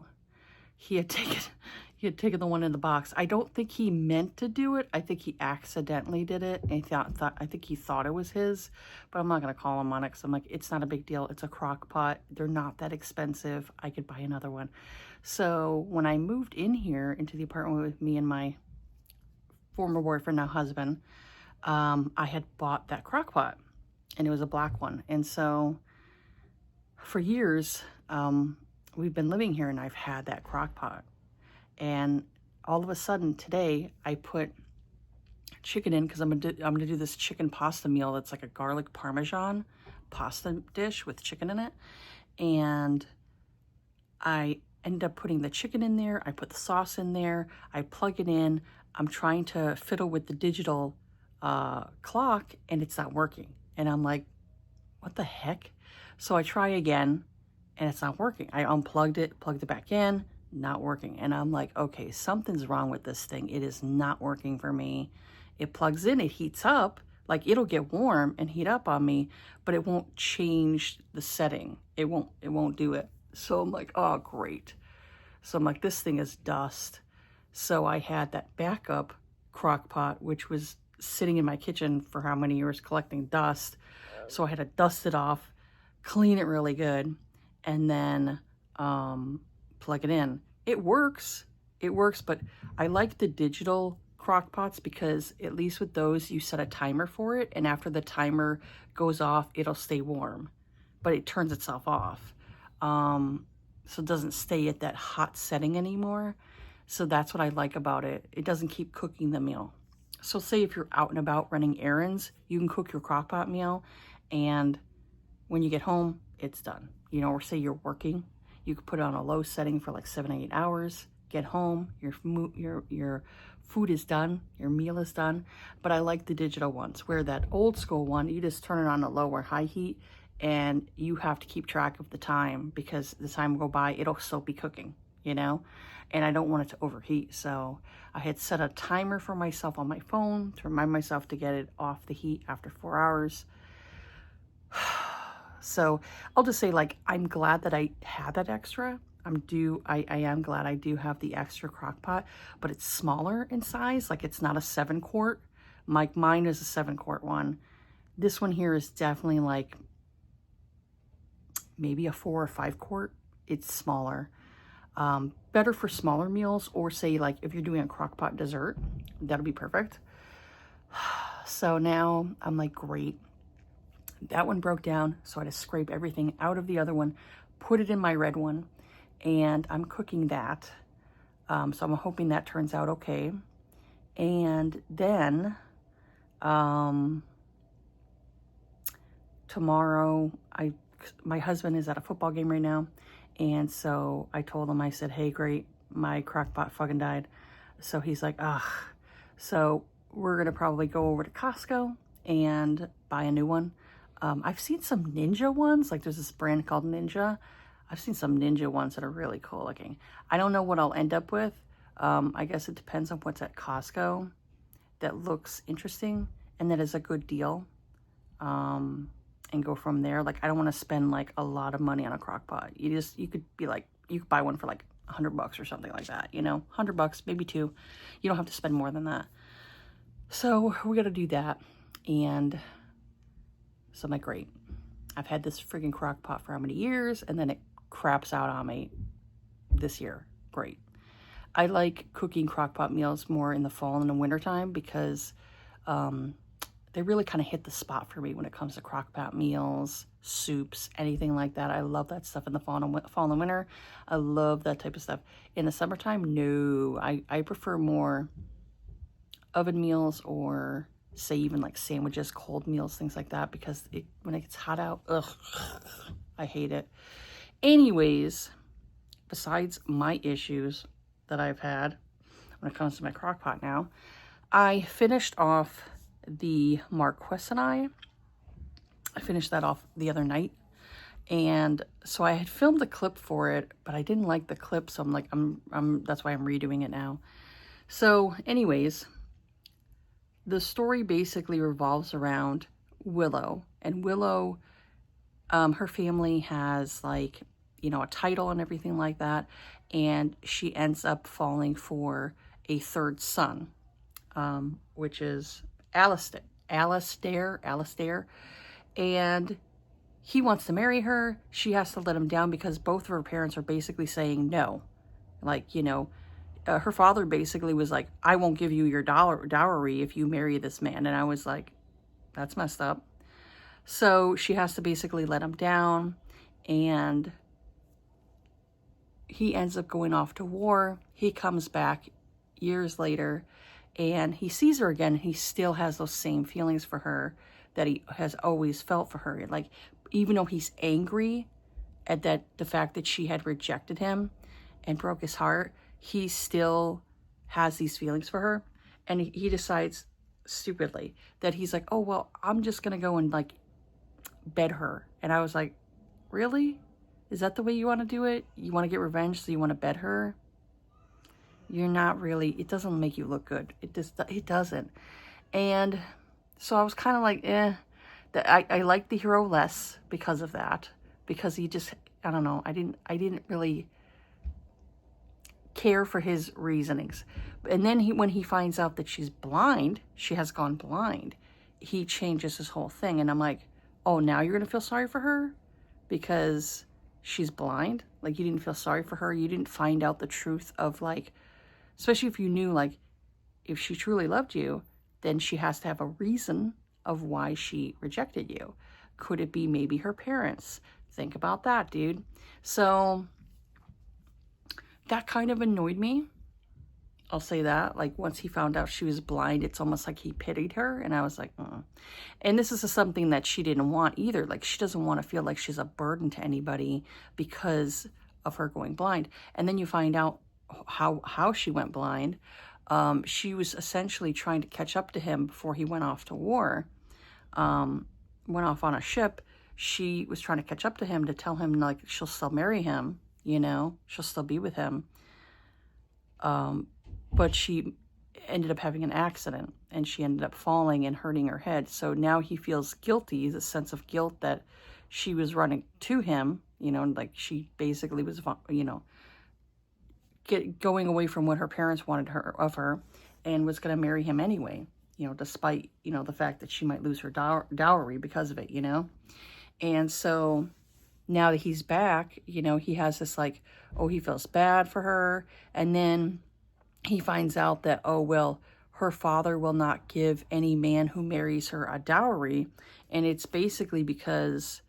he had taken the one in the box. I don't think he meant to do it. I think he accidentally did it. And I think he thought it was his, but I'm not going to call him on it because I'm like, it's not a big deal. It's a crock pot. They're not that expensive. I could buy another one. So when I moved in here into the apartment with me and my former boyfriend, now husband, I had bought that crock pot, and it was a black one. And so for years, we've been living here, and I've had that crock pot. And all of a sudden today, I put chicken in because I'm gonna do this chicken pasta meal that's like a garlic parmesan pasta dish with chicken in it. And I ended up putting the chicken in there. I put the sauce in there. I plug it in. I'm trying to fiddle with the digital clock, and it's not working. And I'm like, what the heck? So I try again, and it's not working. I unplugged it, plugged it back in, not working. And I'm like, okay, something's wrong with this thing. It is not working for me. It plugs in, it heats up, like it'll get warm and heat up on me, but it won't change the setting. It won't do it. So I'm like, oh, great. So I'm like, this thing is dust. So I had that backup crock pot, which was sitting in my kitchen for how many years collecting dust. So I had to dust it off, clean it really good, and then plug it in. It works, but I like the digital crock pots because at least with those, you set a timer for it, and after the timer goes off, it'll stay warm, but it turns itself off. So it doesn't stay at that hot setting anymore. So that's what I like about it. It doesn't keep cooking the meal. So say if you're out and about running errands, you can cook your crock pot meal, and when you get home, it's done. You know, or say you're working, you could put it on a low setting for like 7 or 8 hours, get home, your food is done, your meal is done. But I like the digital ones, where that old school one, you just turn it on a low or high heat, and you have to keep track of the time because the time will go by, it'll still be cooking, you know? And I don't want it to overheat. So I had set a timer for myself on my phone to remind myself to get it off the heat after 4 hours. So I'll just say, like, I'm glad that I had that extra. I am glad I do have the extra crock pot, but it's smaller in size. Like, it's not a 7-quart. Mine is a 7-quart one. This one here is definitely like maybe a 4 or 5-quart. It's smaller. Better for smaller meals, or say like if you're doing a crock pot dessert, that'll be perfect. So now I'm like, great. That one broke down, so I had to scrape everything out of the other one, put it in my red one, and I'm cooking that. So I'm hoping that turns out okay. And then tomorrow, my husband is at a football game right now, And so I told him, I said, hey, great, my crock pot fucking died. So he's like, ugh. So we're going to probably go over to Costco and buy a new one. I've seen some Ninja ones. Like there's this brand called Ninja. I've seen some Ninja ones that are really cool looking. I don't know what I'll end up with. I guess it depends on what's at Costco that looks interesting and that is a good deal. And go from there. Like, I don't want to spend like a lot of money on a crock pot. You could be like, you could buy one for like $100 or something like that, you know, $100, maybe two. You don't have to spend more than that. So we got to do that. And so I'm like, great. I've had this friggin' crock pot for how many years? And then it craps out on me this year. Great. I like cooking crock pot meals more in the fall and the wintertime because, they really kind of hit the spot for me when it comes to crock pot meals, soups, anything like that. I love that stuff in the fall and winter. I love that type of stuff. In the summertime, no. I prefer more oven meals or say even like sandwiches, cold meals, things like that, because when it gets hot out, ugh, I hate it. Anyways, besides my issues that I've had when it comes to my crock pot now, I finished off the Marquess and I finished that off the other night, and so I had filmed a clip for it, but I didn't like the clip, so I'm like, that's why I'm redoing it now. So anyways, the story basically revolves around Willow, and Willow, her family has like, you know, a title and everything like that, and she ends up falling for a third son, which is Alistair, and he wants to marry her. She has to let him down because both of her parents are basically saying no. Like, you know, her father basically was like, I won't give you your dowry if you marry this man. And I was like, that's messed up. So she has to basically let him down, and he ends up going off to war. He comes back years later, and he sees her again. He still has those same feelings for her that he has always felt for her. Like, even though he's angry at the fact that she had rejected him and broke his heart, he still has these feelings for her. And he decides stupidly that he's like, oh, well, I'm just going to go and like bed her. And I was like, really? Is that the way you want to do it? You want to get revenge, so you want to bed her? You're not really, it doesn't make you look good. It doesn't. And so I was kind of like, I liked the hero less because of that, because he just, I don't know, I didn't really care for his reasonings. And then when he finds out that she's blind, she has gone blind, he changes his whole thing. And I'm like, oh, now you're going to feel sorry for her because she's blind? Like, you didn't feel sorry for her? You didn't find out the truth of, like, especially if you knew, like, if she truly loved you, then she has to have a reason of why she rejected you. Could it be maybe her parents? Think about that, dude. So that kind of annoyed me. I'll say that. Like, once he found out she was blind, it's almost like he pitied her. And I was like, And this is something that she didn't want either. Like, she doesn't want to feel like she's a burden to anybody because of her going blind. And then you find out how she went blind. She was essentially trying to catch up to him before he went off to war. Went off on a ship. She was trying to catch up to him to tell him, like, she'll still marry him, you know, she'll still be with him. But she ended up having an accident, and she ended up falling and hurting her head. So now he feels guilty, the sense of guilt that she was running to him, you know, like she basically was, you know, going away from what her parents wanted of her, and was going to marry him anyway, you know, despite, you know, the fact that she might lose her dowry because of it, you know. And so now that he's back, you know, he has this like, oh, he feels bad for her. And then he finds out that, oh, well, her father will not give any man who marries her a dowry. And it's basically because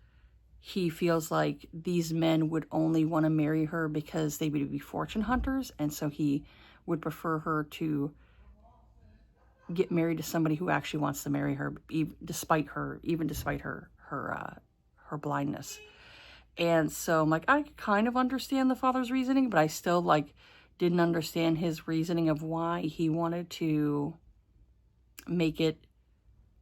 he feels like these men would only want to marry her because they would be fortune hunters. And so he would prefer her to get married to somebody who actually wants to marry her, even despite her blindness. And so I'm like, I kind of understand the father's reasoning, but I still like didn't understand his reasoning of why he wanted to make it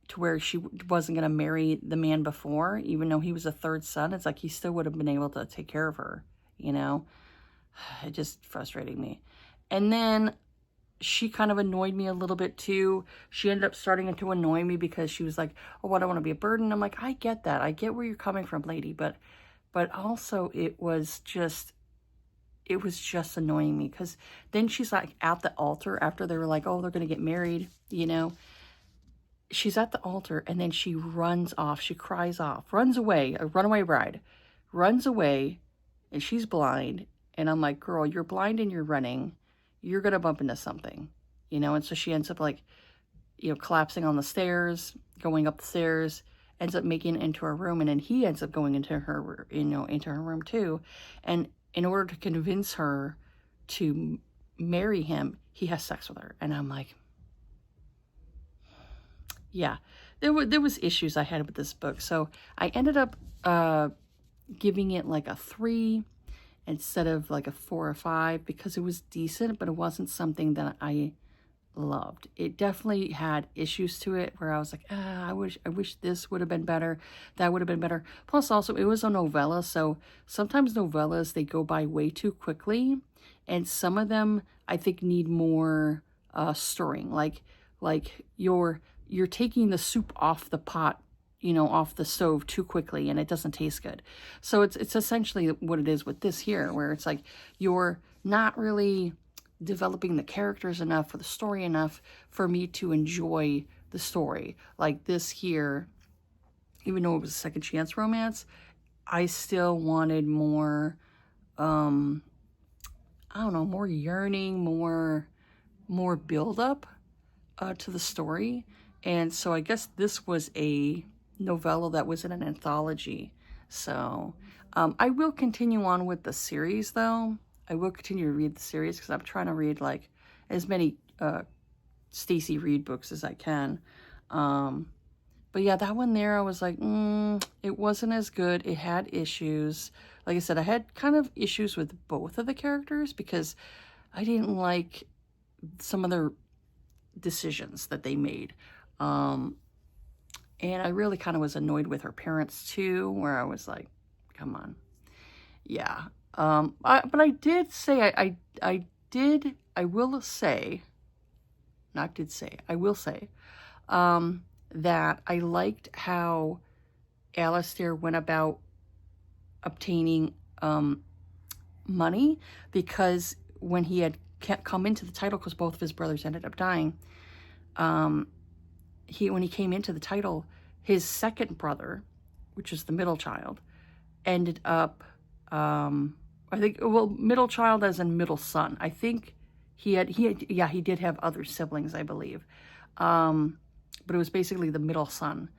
to where she wasn't going to marry the man before, even though he was a third son. It's like he still would have been able to take care of her, you know? It just frustrated me. And then she kind of annoyed me a little bit too. She ended up starting to annoy me because she was like, oh, I don't want to be a burden. I'm like, I get that. I get where you're coming from, lady. But also it was just annoying me, because then she's like at the altar after they were like, oh, they're going to get married, you know? She's at the altar and then she runs off. She cries off, runs away, a runaway bride, runs away, and she's blind. And I'm like, girl, you're blind and you're running. You're going to bump into something, you know? And so she ends up like, you know, collapsing on the stairs, going up the stairs, ends up making it into her room. And then he ends up going into her, you know, into her room too. And in order to convince her to marry him, he has sex with her. And I'm like, yeah, there was issues I had with this book. So I ended up giving it like a 3 instead of like a 4 or 5, because it was decent, but it wasn't something that I loved. It definitely had issues to it where I was like, I wish this would have been better, that would have been better. Plus also it was a novella, so sometimes novellas, they go by way too quickly, and some of them I think need more stirring, like you're taking the soup off the pot, you know, off the stove too quickly, and it doesn't taste good. So it's essentially what it is with this here, where it's like you're not really developing the characters enough or the story enough for me to enjoy the story. Like this here, even though it was a second chance romance, I still wanted more, I don't know, more yearning, more build up to the story. And so I guess this was a novella that was in an anthology. So I will continue on with the series, though. I will continue to read the series because I'm trying to read like as many Stacy Reid books as I can. But yeah, that one there, I was like, it wasn't as good. It had issues. Like I said, I had kind of issues with both of the characters because I didn't like some of their decisions that they made. And I really kind of was annoyed with her parents too, where I was like, come on. Yeah. But I did say, I will say, that I liked how Alistair went about obtaining money, because when he had come into the title, because both of his brothers ended up dying, when he came into the title, his second brother, which is the middle child, ended up, I think, well, middle child as in middle son. I think he did have other siblings, I believe. But it was basically the middle son.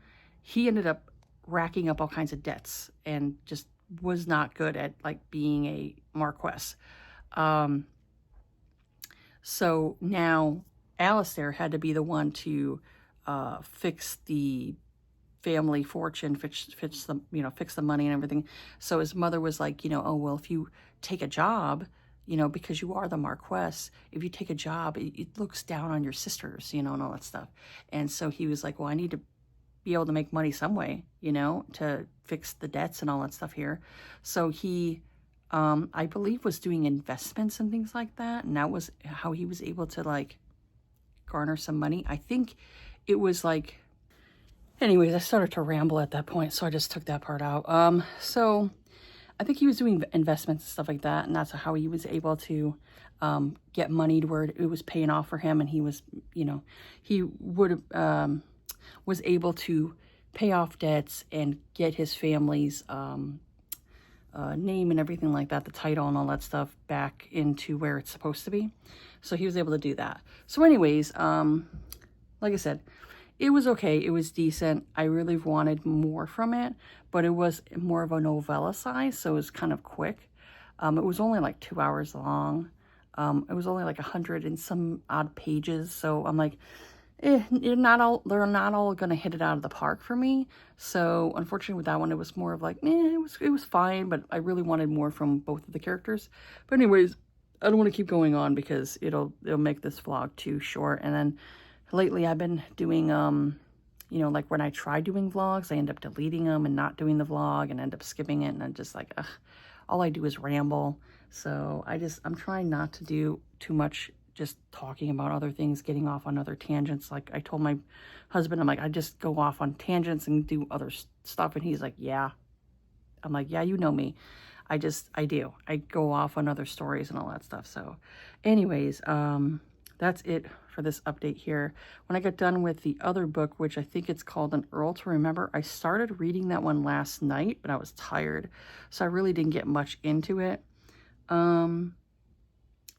He ended up racking up all kinds of debts and just was not good at like being a Marquess. So now Alistair had to be the one to fix the family fortune, fix the money and everything. So his mother was like, oh, well, if you take a job, because you are the Marquess, if you take a job, it looks down on your sisters, and all that stuff. And so he was like, well, I need to be able to make money some way, to fix the debts and all that stuff here. So he, I believe, was doing investments and things like that. And that was how he was able to like garner some money. I think it was like, anyways, I started to ramble at that point, so I just took that part out. So I think he was doing investments and stuff like that, and that's how he was able to get money to where it was paying off for him, and he was, he would was able to pay off debts and get his family's name and everything like that, the title and all that stuff, back into where it's supposed to be. So he was able to do that. So anyways, like I said, it was okay. It was decent. I really wanted more from it, but it was more of a novella size, so it was kind of quick. It was only like 2 hours long. It was only like 100 and some odd pages. So I'm like, they're not all gonna hit it out of the park for me. So unfortunately with that one, it was more of like, it was fine, but I really wanted more from both of the characters. But anyways, I don't want to keep going on because it'll make this vlog too short. And then lately I've been doing you know, like when I try doing vlogs, I end up deleting them and not doing the vlog and end up skipping it, and I'm just like, ugh, all I do is ramble. So I'm trying not to do too much just talking about other things, getting off on other tangents. Like I told my husband, I'm like, I just go off on tangents and do other stuff. And he's like, yeah. I'm like, yeah, you know me. I do. I go off on other stories and all that stuff. So anyways, that's it for this update here. When I got done with the other book, which I think it's called An Earl to Remember, I started reading that one last night, but I was tired. So I really didn't get much into it.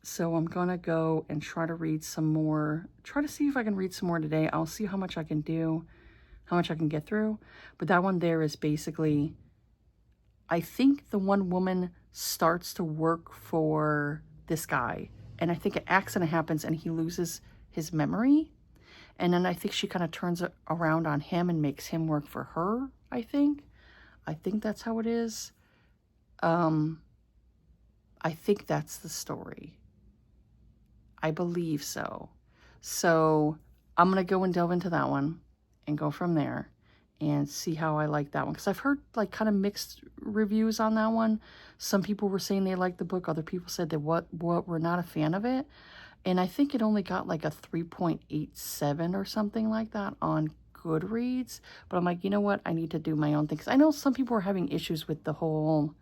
So I'm going to go and try to read some more, try to see if I can read some more today. I'll see how much I can do, how much I can get through. But that one there is basically, I think the one woman starts to work for this guy. And I think an accident happens and he loses his memory. And then I think she kind of turns it around on him and makes him work for her, I think. I think that's how it is. I think that's the story. I believe so. So I'm going to go and delve into that one and go from there and see how I like that one. Because I've heard like kind of mixed reviews on that one. Some people were saying they liked the book. Other people said they were not a fan of it. And I think it only got like a 3.87 or something like that on Goodreads. But I'm like, you know what? I need to do my own thing. Because I know some people are having issues with the whole...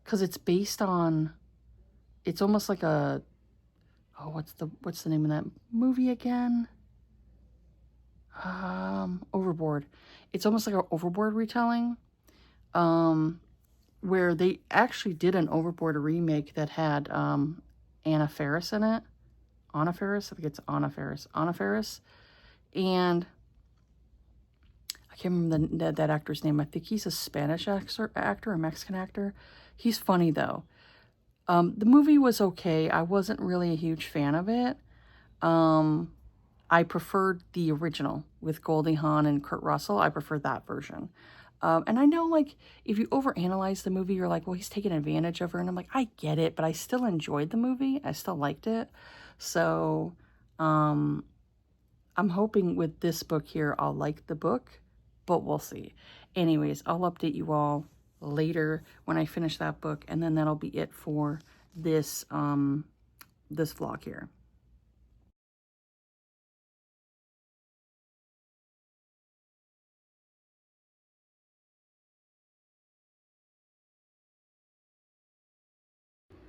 Because it's based on... It's almost like a... Oh, what's the name of that movie again? Overboard. It's almost like an Overboard retelling. Where they actually did an Overboard remake that had Anna Faris in it. Anna Faris? I think it's Anna Faris. Anna Faris. And I can't remember that actor's name. I think he's a Spanish actor, a Mexican actor. He's funny, though. The movie was okay. I wasn't really a huge fan of it. I preferred the original with Goldie Hawn and Kurt Russell. I prefer that version. And I know, like, if you overanalyze the movie, you're like, well, he's taking advantage of her. And I'm like, I get it, but I still enjoyed the movie. I still liked it. So, I'm hoping with this book here, I'll like the book, but we'll see. Anyways, I'll update you all later when I finish that book, and then that'll be it for this, this vlog here.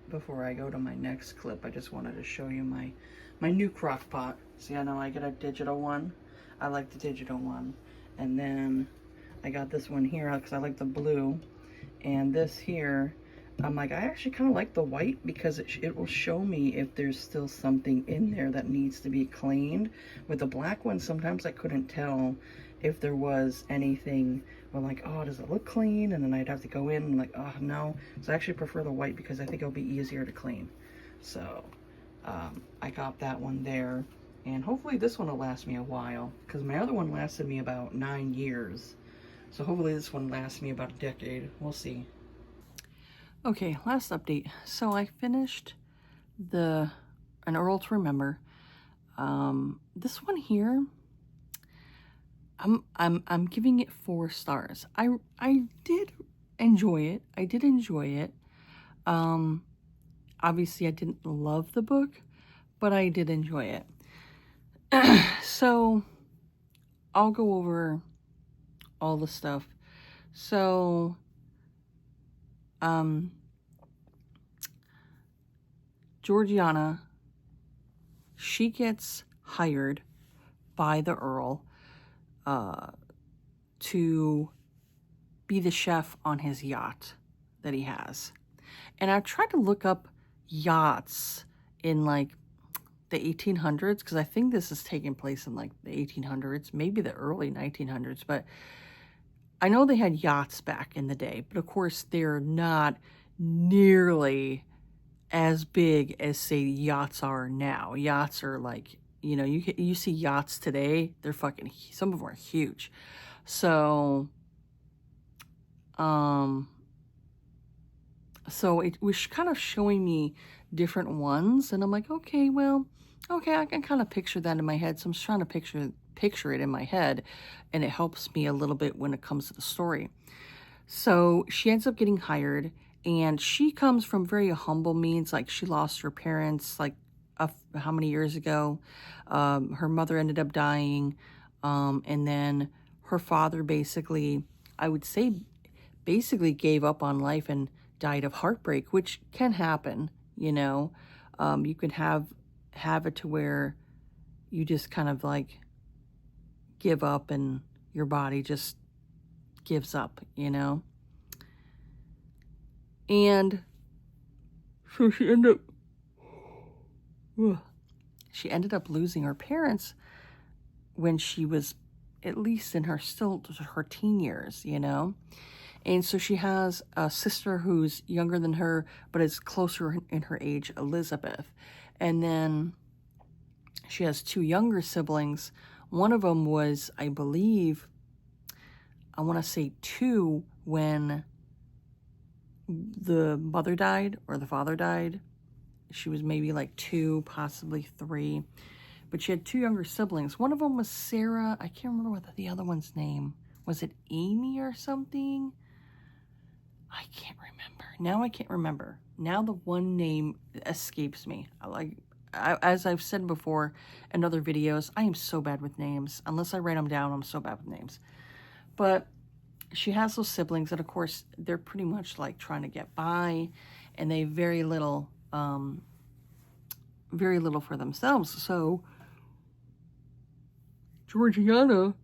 Before I go to my next clip, I just wanted to show you my new crock pot. See, I know I got a digital one. I like the digital one. And then I got this one here because I like the blue. And this here, I'm like, I actually kind of like the white because it will show me if there's still something in there that needs to be cleaned. With the black one, sometimes I couldn't tell if there was anything. I'm like, oh, does it look clean? And then I'd have to go in and like, oh, no. So I actually prefer the white because I think it'll be easier to clean. So I got that one there. And hopefully this one will last me a while because my other one lasted me about 9 years. So hopefully this one lasts me about a decade. We'll see. Okay, last update. So I finished An Earl to Remember. This one here, I'm giving it 4 stars. I did enjoy it. I did enjoy it. Obviously I didn't love the book, but I did enjoy it. So I'll go over all the stuff. So Georgiana, she gets hired by the Earl to be the chef on his yacht that he has. And I've tried to look up yachts in like the 1800s because I think this is taking place in like the 1800s, maybe the early 1900s, but I know they had yachts back in the day, but of course they're not nearly as big as, say, yachts are now. Yachts are like, you know, you see yachts today, they're fucking, some of them are huge. So, so it was kind of showing me different ones, and I'm like, okay, well, okay, I can kind of picture that in my head. So I'm just trying to picture it in my head, and it helps me a little bit when it comes to the story. So she ends up getting hired, and she comes from very humble means. Like, she lost her parents like how many years ago. Her mother ended up dying, and then her father basically, I would say, basically gave up on life and died of heartbreak, which can happen. You know, you can have it to where you just kind of like give up, and your body just gives up, you know. And so she ended up losing her parents when she was at least in her teen years, you know. And so she has a sister who's younger than her, but is closer in her age, Elizabeth. And then she has two younger siblings. One of them was, I believe, I want to say 2 when the mother died or the father died. She was maybe like 2, possibly 3. But she had 2 younger siblings. One of them was Sarah. I can't remember what the other one's name. Was it Amy or something? I can't remember. Now I can't remember. Now the one name escapes me. As I've said before in other videos, I am so bad with names. Unless I write them down, I'm so bad with names. But she has those siblings, and of course, they're pretty much like trying to get by, and they have very little for themselves. So Georgiana,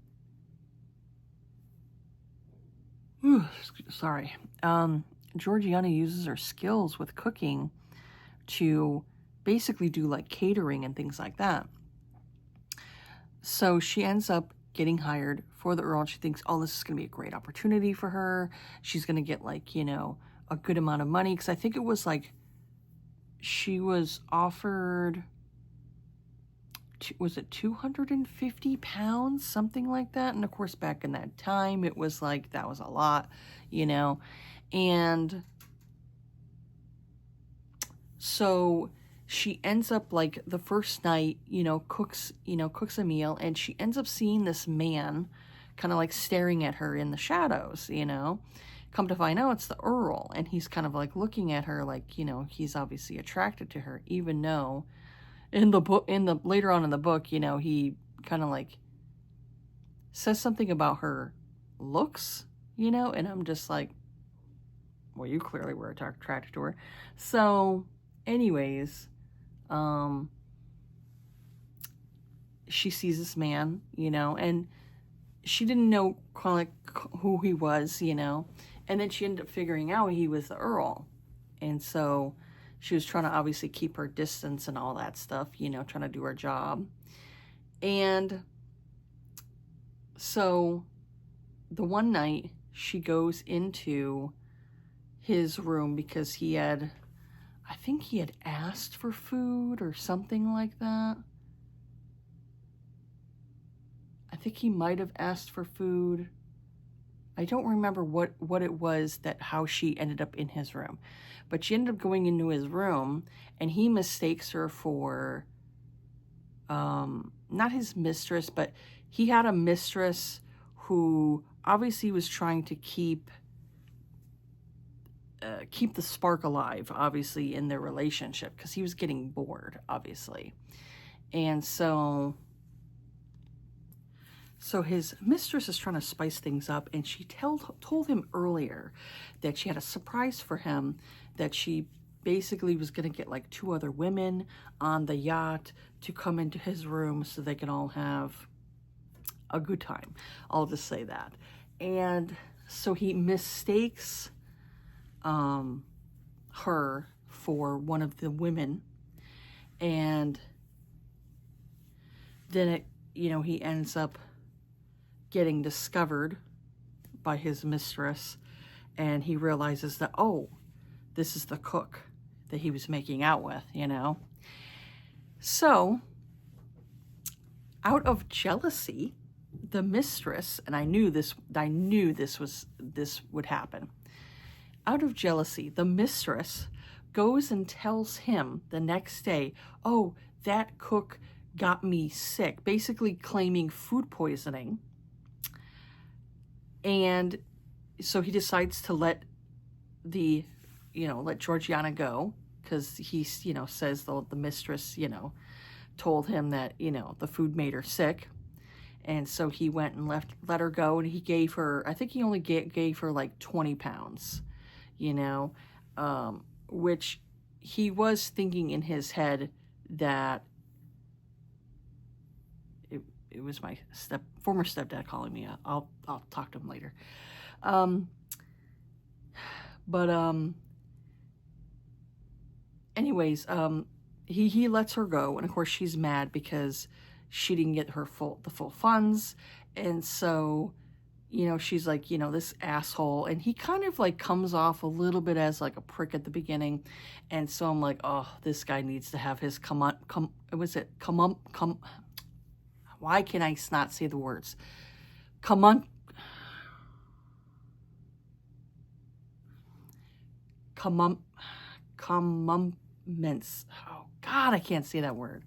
Georgiana uses her skills with cooking to basically do like catering and things like that. So she ends up getting hired for the Earl, and she thinks, oh, this is going to be a great opportunity for her. She's going to get like, you know, a good amount of money. Because I think it was like, she was offered, was it 250 pounds, something like that? And of course, back in that time, it was like, that was a lot, you know. And so she ends up, like, the first night, cooks a meal, and she ends up seeing this man kind of like staring at her in the shadows, Come to find out, it's the Earl, and he's kind of like looking at her like, he's obviously attracted to her, even though later on in the book, he kind of like says something about her looks, and I'm just like, well, you clearly were attracted to her. So anyways, she sees this man, and she didn't know kind of like who he was, and then she ended up figuring out he was the Earl. And so she was trying to obviously keep her distance and all that stuff, trying to do her job. And so the one night she goes into his room because I think he had asked for food or something like that. I think he might have asked for food. I don't remember what it was, how she ended up in his room. But she ended up going into his room, and he mistakes her for, not his mistress, but he had a mistress who obviously was trying to keep the spark alive, obviously, in their relationship, because he was getting bored, obviously. And so his mistress is trying to spice things up, and she told him earlier that she had a surprise for him, that she basically was going to get like 2 other women on the yacht to come into his room so they can all have a good time. I'll just say that. And so he mistakes her for one of the women, and then he ends up getting discovered by his mistress, and he realizes that, oh, this is the cook that he was making out with, you know. So, out of jealousy, the mistress, and I knew this would happen. Out of jealousy, the mistress goes and tells him the next day, "Oh, that cook got me sick," basically claiming food poisoning. And so he decides to let Georgiana go, because he, says the mistress, told him that, the food made her sick. And so he went and let her go, and he gave her, I think he only gave her like 20 pounds, which he was thinking in his head that it was my former stepdad calling me. I'll talk to him later. Anyways, he lets her go, and of course she's mad because she didn't get the full funds. And so, she's like, this asshole. And he kind of like comes off a little bit as like a prick at the beginning. And so I'm like, oh, this guy needs to have his why can I not say the words? Comeuppance. Oh God, I can't say that word.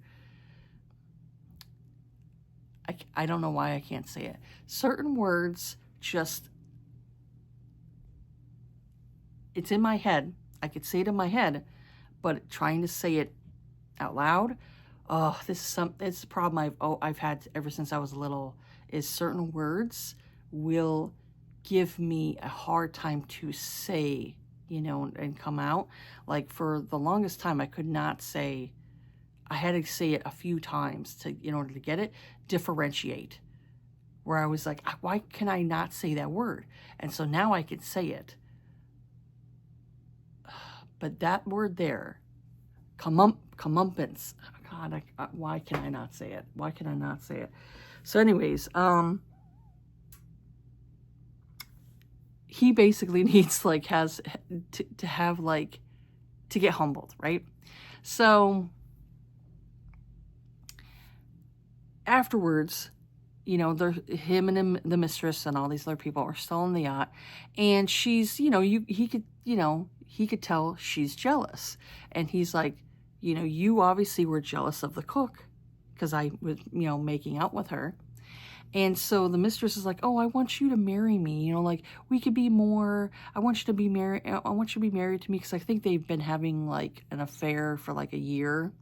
I don't know why I can't say it. Certain words just, it's in my head. I could say it in my head, but trying to say it out loud, oh, it's a problem I've had ever since I was little, is certain words will give me a hard time to say, and come out. Like for the longest time, I could not say, I had to say it a few times in order to get it, differentiate, where I was like, why can I not say that word? And so now I can say it. But that word there, comeuppance, God, why can I not say it? Why can I not say it? So anyways, he basically needs to get humbled, right? So afterwards, him and the mistress and all these other people are still on the yacht, and she's, he could tell she's jealous, and he's like, you obviously were jealous of the cook because I was, making out with her. And so the mistress is like, oh, I want you to marry me. We could be more. I want you to be married. I want you to be married to me, because I think they've been having like an affair for like a year.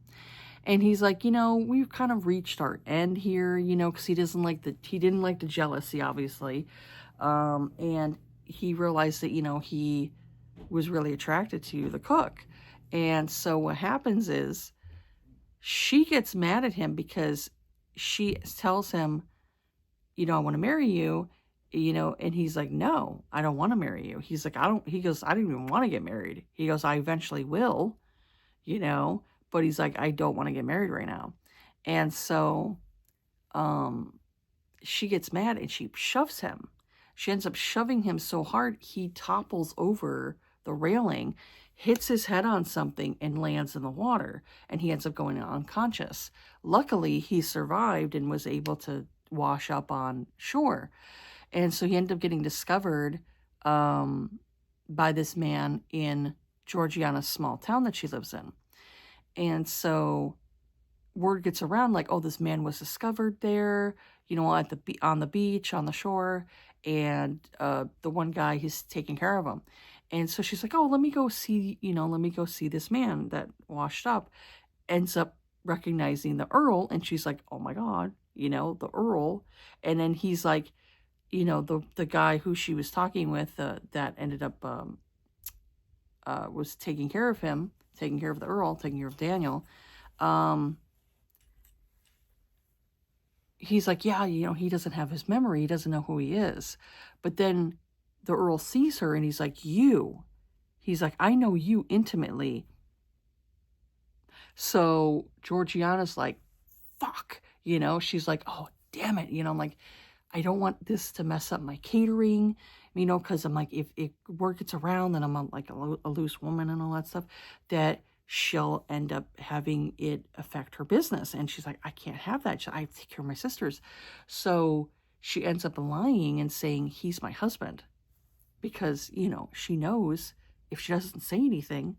And he's like, we've kind of reached our end here, because he didn't like the jealousy, obviously. And he realized that, he was really attracted to the cook. And so what happens is she gets mad at him because she tells him, I want to marry you, and he's like, no, I don't want to marry you. He's like, I don't even want to get married. He goes, I eventually will, but he's like, I don't want to get married right now. And so, she gets mad and she shoves him. She ends up shoving him so hard, he topples over the railing, hits his head on something, and lands in the water. And he ends up going unconscious. Luckily, he survived and was able to wash up on shore. And so he ended up getting discovered by this man in Georgiana's small town that she lives in. And so word gets around like, oh, this man was discovered there, on the beach, on the shore, and the one guy who's taking care of him. And so she's like, oh, let me go see this man that washed up. Ends up recognizing the Earl, and she's like, oh my God, the Earl. And then he's like, the guy who she was talking with that ended up was taking care of him, taking care of the Earl, taking care of Daniel. He's like, yeah, he doesn't have his memory. He doesn't know who he is. But then the Earl sees her and he's like, he's like, I know you intimately. So Georgiana's like, fuck, she's like, oh, damn it. I'm like, I don't want this to mess up my catering, because I'm like, if word gets around that I'm like a loose woman and all that stuff, that she'll end up having it affect her business. And she's like, I can't have that. I have to take care of my sisters. So she ends up lying and saying he's my husband because, you know, she knows if she doesn't say anything,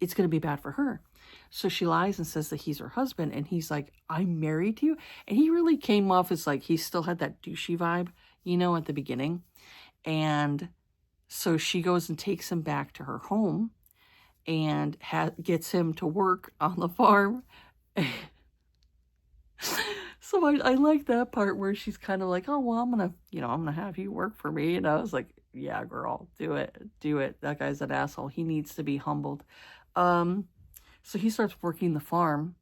it's going to be bad for her. So she lies and says that he's her husband, and he's like, I'm married to you. And he really came off as like, he still had that douchey vibe, you know, at the beginning. And so she goes and takes him back to her home and gets him to work on the farm. So I like that part where she's kind of like, oh, well, I'm going to have you work for me. And I was like, yeah, girl, do it. Do it. That guy's an asshole. He needs to be humbled. So he starts working the farm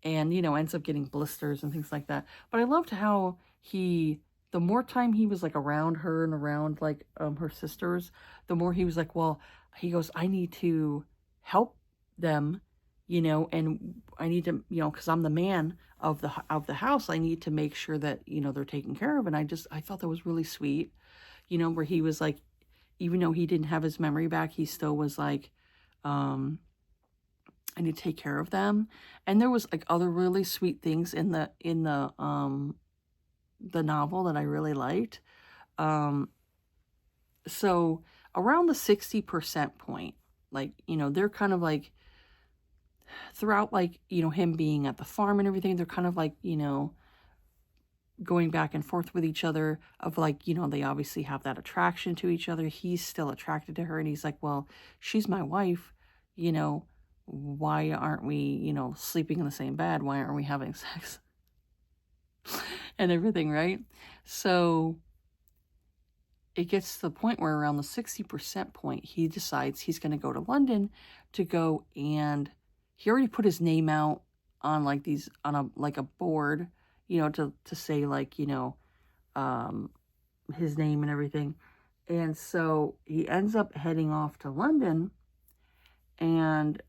and, you know, ends up getting blisters and things like that. But I loved how the more time he was like around her and around like her sisters, the more he was like, well, he goes, I need to help them, you know, and I need to, you know, because I'm the man of the house, I need to make sure that, you know, they're taken care of. And I thought that was really sweet, you know, where he was like, even though he didn't have his memory back, he still was like, I need to take care of them. And there was like other really sweet things in the novel that I really liked. So around the 60% point, like, you know, they're kind of like throughout, like, you know, him being at the farm and everything, they're kind of like, you know, going back and forth with each other of like, you know, they obviously have that attraction to each other. He's still attracted to her and he's like, well, she's my wife, you know, why aren't we, you know, sleeping in the same bed? Why aren't we having sex? And everything, right? So it gets to the point where around the 60% point, he decides he's going to go to London to go, and he already put his name out on like a board, you know, to say like, you know, his name and everything. And so he ends up heading off to London, and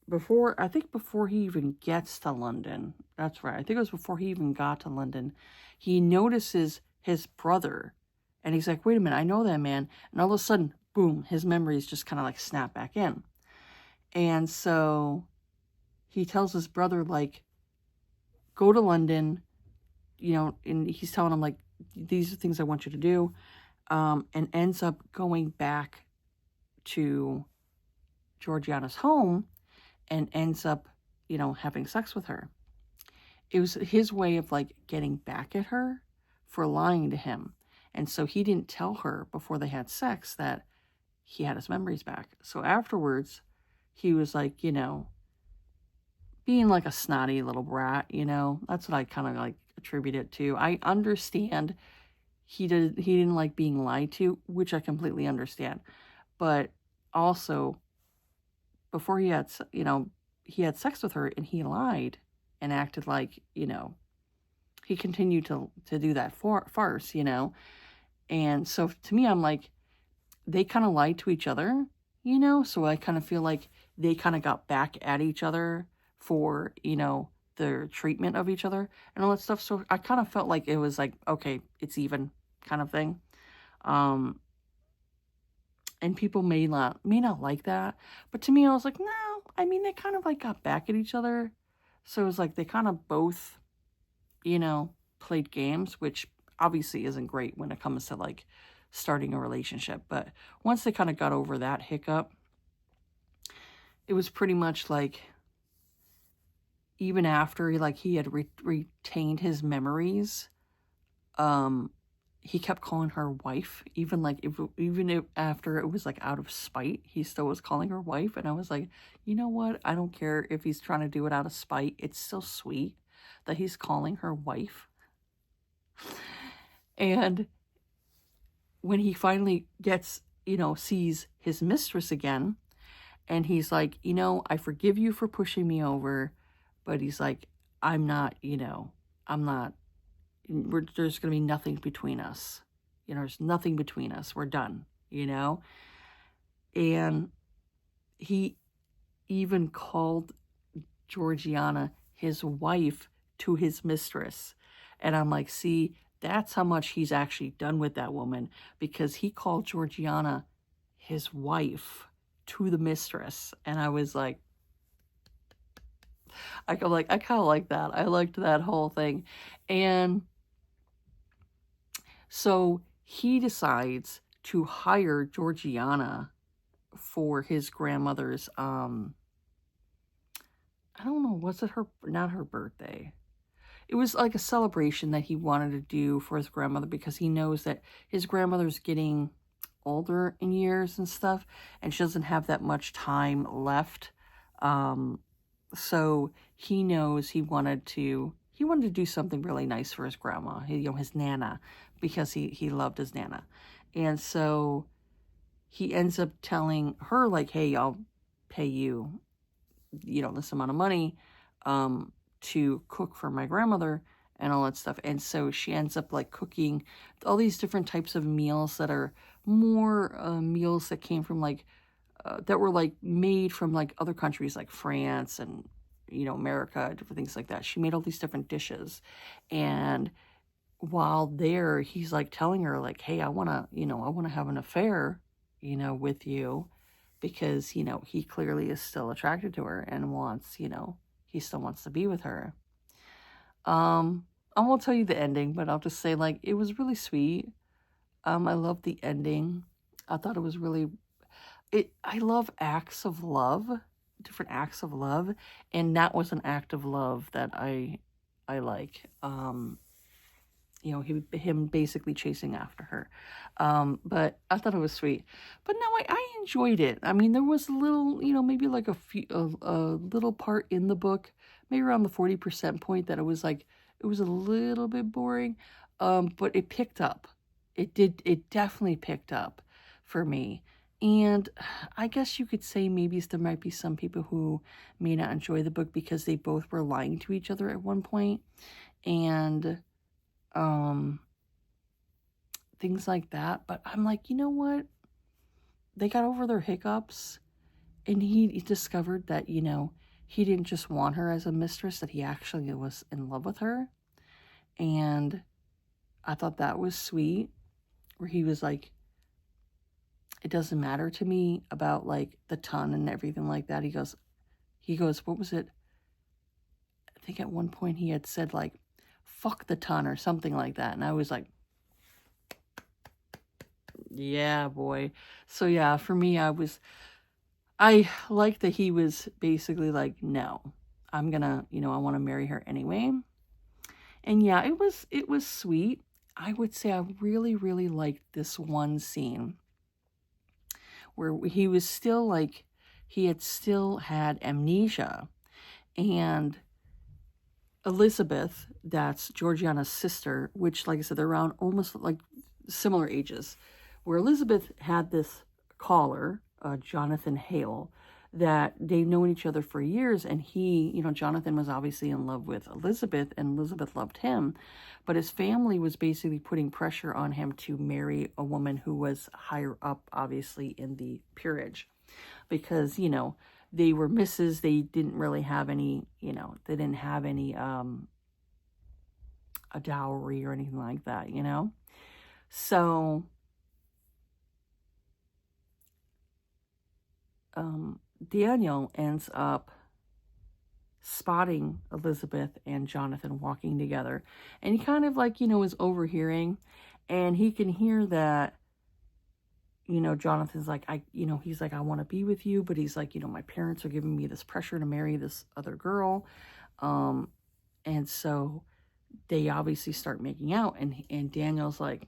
before he even gets to London, that's right, I think it was before he even got to London, he notices his brother, and he's like, wait a minute, I know that man. And all of a sudden, boom, his memories just kind of like snap back in. And so he tells his brother, like, go to London, you know, and he's telling him, like, these are things I want you to do, and ends up going back to Georgiana's home and ends up, you know, having sex with her. It was his way of like getting back at her for lying to him. And so he didn't tell her before they had sex that he had his memories back. So afterwards, he was like, you know, being like a snotty little brat, you know. That's what I kind of like attribute it to. I understand he didn't like being lied to, which I completely understand. But also, before he had, you know, he had sex with her and he lied and acted like, you know, he continued to do that farce, you know. And so to me, I'm like, they kind of lied to each other, you know. So I kind of feel like they kind of got back at each other for, you know, their treatment of each other and all that stuff. So I kind of felt like it was like, okay, it's even kind of thing. And people may not like that, but to me, I was like, no. I mean, they kind of like got back at each other, so it was like they kind of both, you know, played games, which obviously isn't great when it comes to like starting a relationship. But once they kind of got over that hiccup, it was pretty much like, even after he had retained his memories, he kept calling her wife, even after it was like out of spite, he still was calling her wife. And I was like, you know what? I don't care if he's trying to do it out of spite. It's still sweet that he's calling her wife. And when he finally gets, you know, sees his mistress again, and he's like, you know, I forgive you for pushing me over, but he's like, I'm not, you know, there's going to be nothing between us. You know, there's nothing between us. We're done, you know? And he even called Georgiana his wife to his mistress. And I'm like, see, that's how much he's actually done with that woman, because he called Georgiana his wife to the mistress. And I was like, I kind of like that. I liked that whole thing. And so he decides to hire Georgiana for his grandmother's, I don't know, was it not her birthday? It was like a celebration that he wanted to do for his grandmother because he knows that his grandmother's getting older in years and stuff, and she doesn't have that much time left. So he knows he wanted to do something really nice for his grandma, his nana, because he loved his nana. And so he ends up telling her, like, hey, I'll pay you, this amount of money to cook for my grandmother and all that stuff. And so she ends up like cooking all these different types of meals that are more meals that came from like that were like made from like other countries like France and America, different things like that. She made all these different dishes. And while there, he's like telling her like, hey, I want to have an affair, with you, because, he clearly is still attracted to her and wants, he still wants to be with her. I won't tell you the ending, but I'll just say like, it was really sweet. I love the ending. I thought it was really, I love acts of love, different acts of love. And that was an act of love that I like. Him basically chasing after her. But I thought it was sweet. But no, I enjoyed it. I mean, there was a little, maybe like a little part in the book, maybe around the 40% point that it was a little bit boring. But it picked up. It definitely picked up for me. And I guess you could say maybe there might be some people who may not enjoy the book because they both were lying to each other at one point. And things like that. But I'm like, you know what? They got over their hiccups, and he discovered that, he didn't just want her as a mistress, that he actually was in love with her. And I thought that was sweet, where he was like, it doesn't matter to me about like the ton and everything like that. He goes, what was it? I think at one point he had said like, fuck the ton or something like that. And I was like, yeah, boy. So yeah, for me, I liked that he was basically like, no, I'm gonna, I want to marry her anyway. And yeah, it was sweet. I would say I really, really liked this one scene where he was still like, he had still had amnesia, and Elizabeth, that's Georgiana's sister, which, like I said, they're around almost like similar ages, where Elizabeth had this caller, Jonathan Hale, that they've known each other for years, and he, Jonathan was obviously in love with Elizabeth, and Elizabeth loved him, but his family was basically putting pressure on him to marry a woman who was higher up, obviously, in the peerage, because, they were misses, they didn't really have any, they didn't have any, a dowry or anything like that, So, Daniel ends up spotting Elizabeth and Jonathan walking together, and he kind of like, is overhearing, and he can hear that, Jonathan's like, he's like, I want to be with you, but he's like, my parents are giving me this pressure to marry this other girl. And so they obviously start making out, and Daniel's like,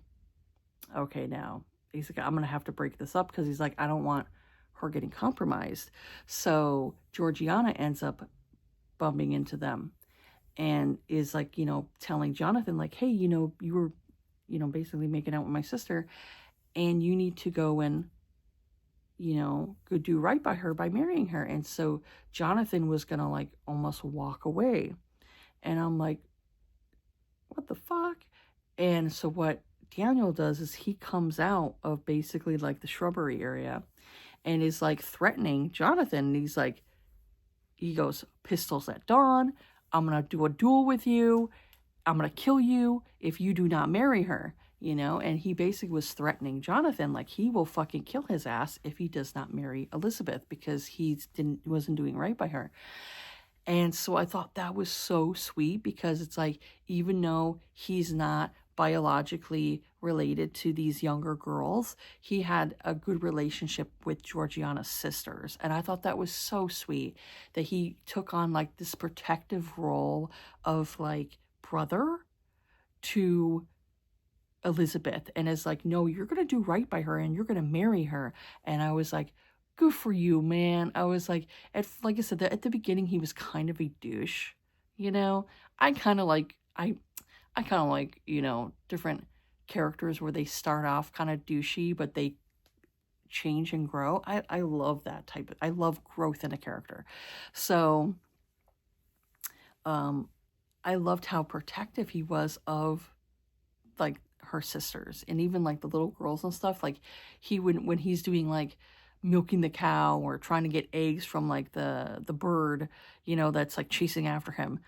okay, now he's like, I'm going to have to break this up, because he's like, I don't want her getting compromised. So Georgiana ends up bumping into them and is like, telling Jonathan like, hey, you were, basically making out with my sister, and you need to go and, go do right by her by marrying her. And so Jonathan was going to like almost walk away. And I'm like, what the fuck? And so what Daniel does is he comes out of basically like the shrubbery area and is like threatening Jonathan. And he's like, he goes, pistols at dawn. I'm going to do a duel with you. I'm going to kill you if you do not marry her. And he basically was threatening Jonathan, like he will fucking kill his ass if he does not marry Elizabeth, because he wasn't doing right by her. And so I thought that was so sweet, because it's like, even though he's not biologically related to these younger girls, he had a good relationship with Georgiana's sisters. And I thought that was so sweet, that he took on like this protective role of like brother to Elizabeth, and is like, no, you're gonna do right by her and you're gonna marry her. And I was like, good for you, man. I was like, like I said, at the beginning he was kind of a douche, you know. I kind of like, I kind of like, you know, different characters where they start off kind of douchey but they change and grow. I love that type of, I love growth in a character. So I loved how protective he was of like her sisters, and even like the little girls and stuff. Like, he would, when he's doing like milking the cow or trying to get eggs from like the bird, you know, that's like chasing after him,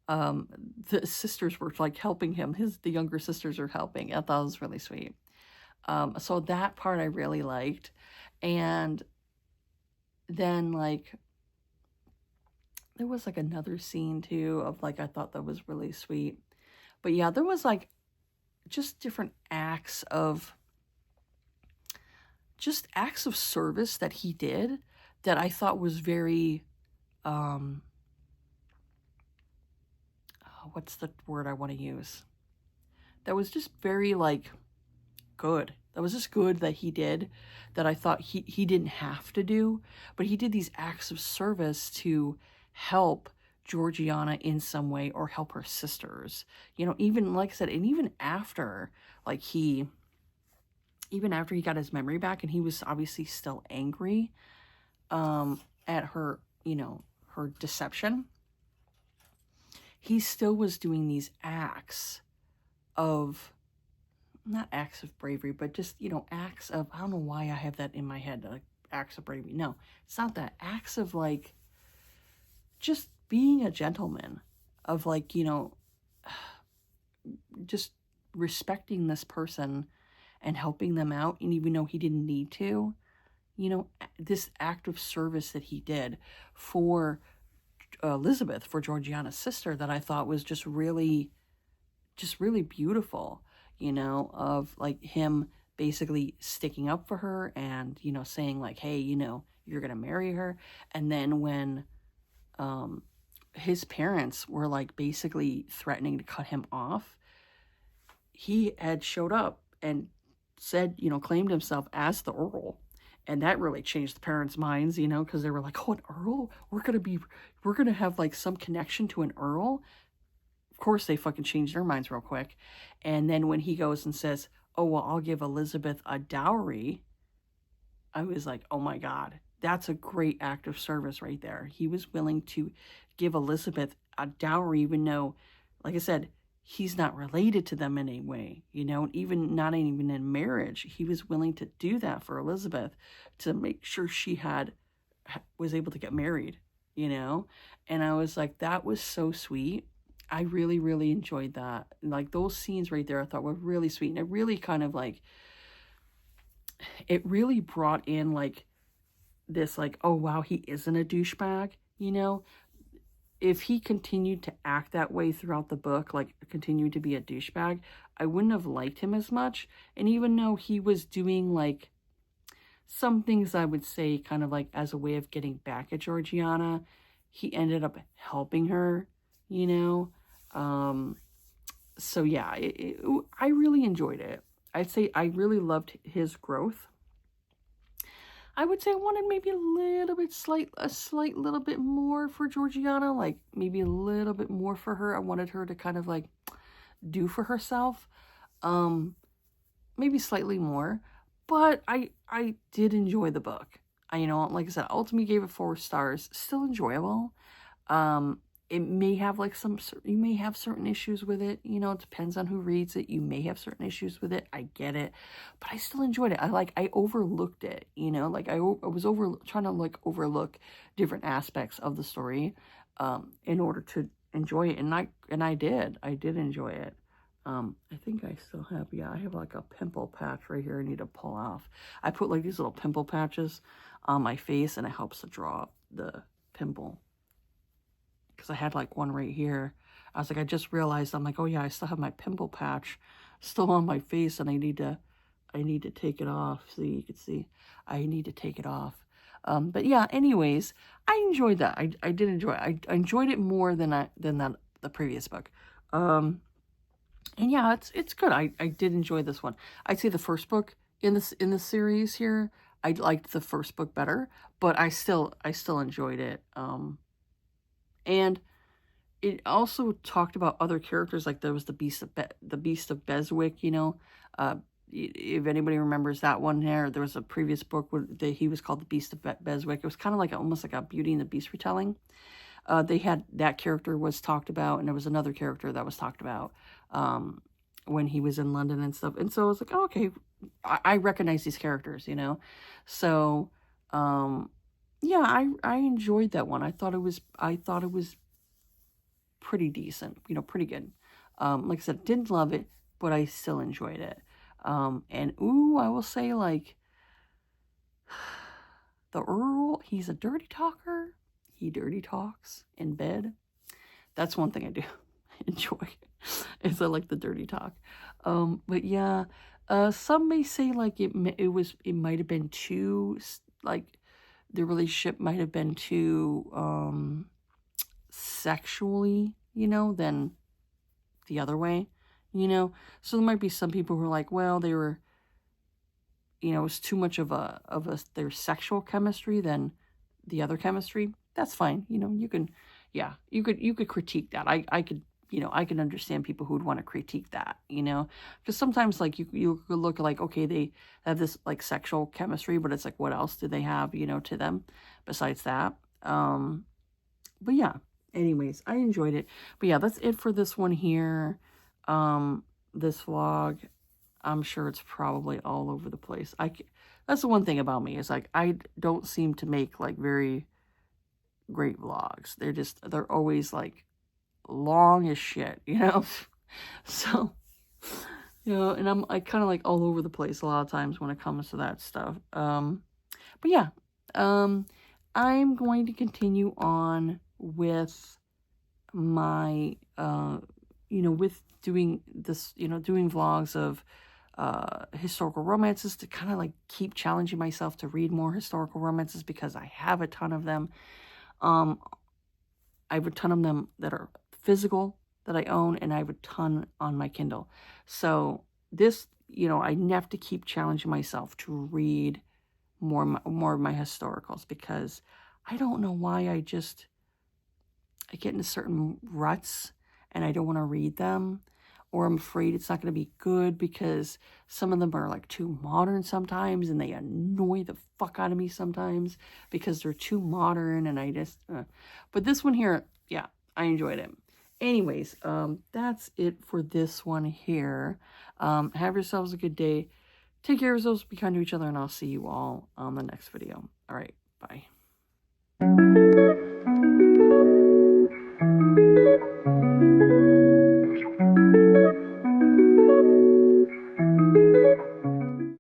the sisters were like helping him. The younger sisters are helping. I thought it was really sweet. So that part I really liked. And then like there was like another scene too of like, I thought that was really sweet. But yeah, there was like just different acts of service that he did that I thought was very what's the word I want to use, that was just very like good. That was just good that he did, that I thought he didn't have to do, but he did these acts of service to help Georgiana in some way, or help her sisters. You know, even like I said, and even after like even after he got his memory back, and he was obviously still angry at her, you know, her deception, he still was doing these acts of, not acts of bravery, but just, you know, acts of, I don't know why I have that in my head, like acts of bravery. No, it's not that. Acts of like just being a gentleman, of like, you know, just respecting this person and helping them out. And even though he didn't need to, you know, this act of service that he did for Elizabeth, for Georgiana's sister, that I thought was just really beautiful, you know, of like him basically sticking up for her and, you know, saying like, hey, you know, you're going to marry her. And then when his parents were like basically threatening to cut him off, he had showed up and said, you know, claimed himself as the Earl. And that really changed the parents' minds, you know, because they were like, oh, an Earl? We're going to have like some connection to an Earl? Of course, they fucking changed their minds real quick. And then when he goes and says, oh, well, I'll give Elizabeth a dowry, I was like, oh my God, that's a great act of service right there. He was willing to give Elizabeth a dowry, even though, like I said, he's not related to them in any way, you know, even not even in marriage. He was willing to do that for Elizabeth to make sure she was able to get married, you know. And I was like, that was so sweet. I really, really enjoyed that. Like those scenes right there, I thought were really sweet. And it really kind of like, it really brought in like this, like, oh wow, he isn't a douchebag, you know. If he continued to act that way throughout the book, like continued to be a douchebag, I wouldn't have liked him as much. And even though he was doing like some things, I would say kind of like as a way of getting back at Georgiana, he ended up helping her, you know. So yeah, I really enjoyed it. I'd say I really loved his growth. I would say I wanted maybe a slight little bit more for Georgiana, like maybe a little bit more for her. I wanted her to kind of like do for herself, maybe slightly more, but I did enjoy the book. You know, like I said, ultimately gave it 4 stars, still enjoyable. It may have like you may have certain issues with it, you know, it depends on who reads it. You may have certain issues with it. I get it, but I still enjoyed it. I overlooked it, you know, like I was trying to like overlook different aspects of the story, in order to enjoy it. And I did enjoy it. I think I still have, I have like a pimple patch right here I need to pull off. I put like these little pimple patches on my face and it helps to draw up the pimple. Because because I had like one right here. I was like, I just realized, I'm like, oh yeah, I still have my pimple patch still on my face, and I need to take it off. So you can see, I need to take it off. But yeah, anyways, I enjoyed that. I did enjoy it. I enjoyed it more than the previous book. And yeah, it's good. I did enjoy this one. I'd say the first book in the series here, I liked the first book better, but I still enjoyed it. And it also talked about other characters, like there was the Beast of Beswick, you know. If anybody remembers that one there was a previous book where he was called the Beast of Beswick. It was kind of like almost like a Beauty and the Beast retelling. They had that character was talked about, and there was another character that was talked about when he was in London and stuff. And so I was like, oh, okay, I recognize these characters, you know. So yeah, I enjoyed that one. I thought it was pretty decent, you know, pretty good. Like I said, didn't love it, but I still enjoyed it. And ooh, I will say, like, the Earl, he's a dirty talker. He dirty talks in bed. That's one thing I do enjoy, is I like the dirty talk. But yeah, some may say like it might have been too, like, the relationship might have been too sexually, you know, than the other way, you know. So there might be some people who are like, well, they were, you know, it was too much of their sexual chemistry than the other chemistry. That's fine, you know. You can, yeah, you could critique that. I could, you know, I can understand people who would want to critique that, you know, because sometimes like you could look like, okay, they have this like sexual chemistry, but it's like, what else do they have, you know, to them besides that? But yeah, anyways, I enjoyed it. But yeah, that's it for this one here. This vlog, I'm sure it's probably all over the place. That's the one thing about me, is like, I don't seem to make like very great vlogs. They're always like long as shit, you know? So, you know, and I'm kind of like all over the place a lot of times when it comes to that stuff. But yeah, I'm going to continue on with my, you know, with doing this, you know, doing vlogs of historical romances, to kind of like keep challenging myself to read more historical romances, because I have a ton of them. I have a ton of them that are physical that I own, and I have a ton on my Kindle. So this, you know, I have to keep challenging myself to read more of my historicals, because I don't know why I get into certain ruts and I don't want to read them, or I'm afraid it's not going to be good because some of them are like too modern sometimes, and they annoy the fuck out of me sometimes because they're too modern, and I just, but this one here, yeah, I enjoyed it. Anyways, that's it for this one here. Have yourselves a good day. Take care of yourselves, be kind to each other, and I'll see you all on the next video. All right.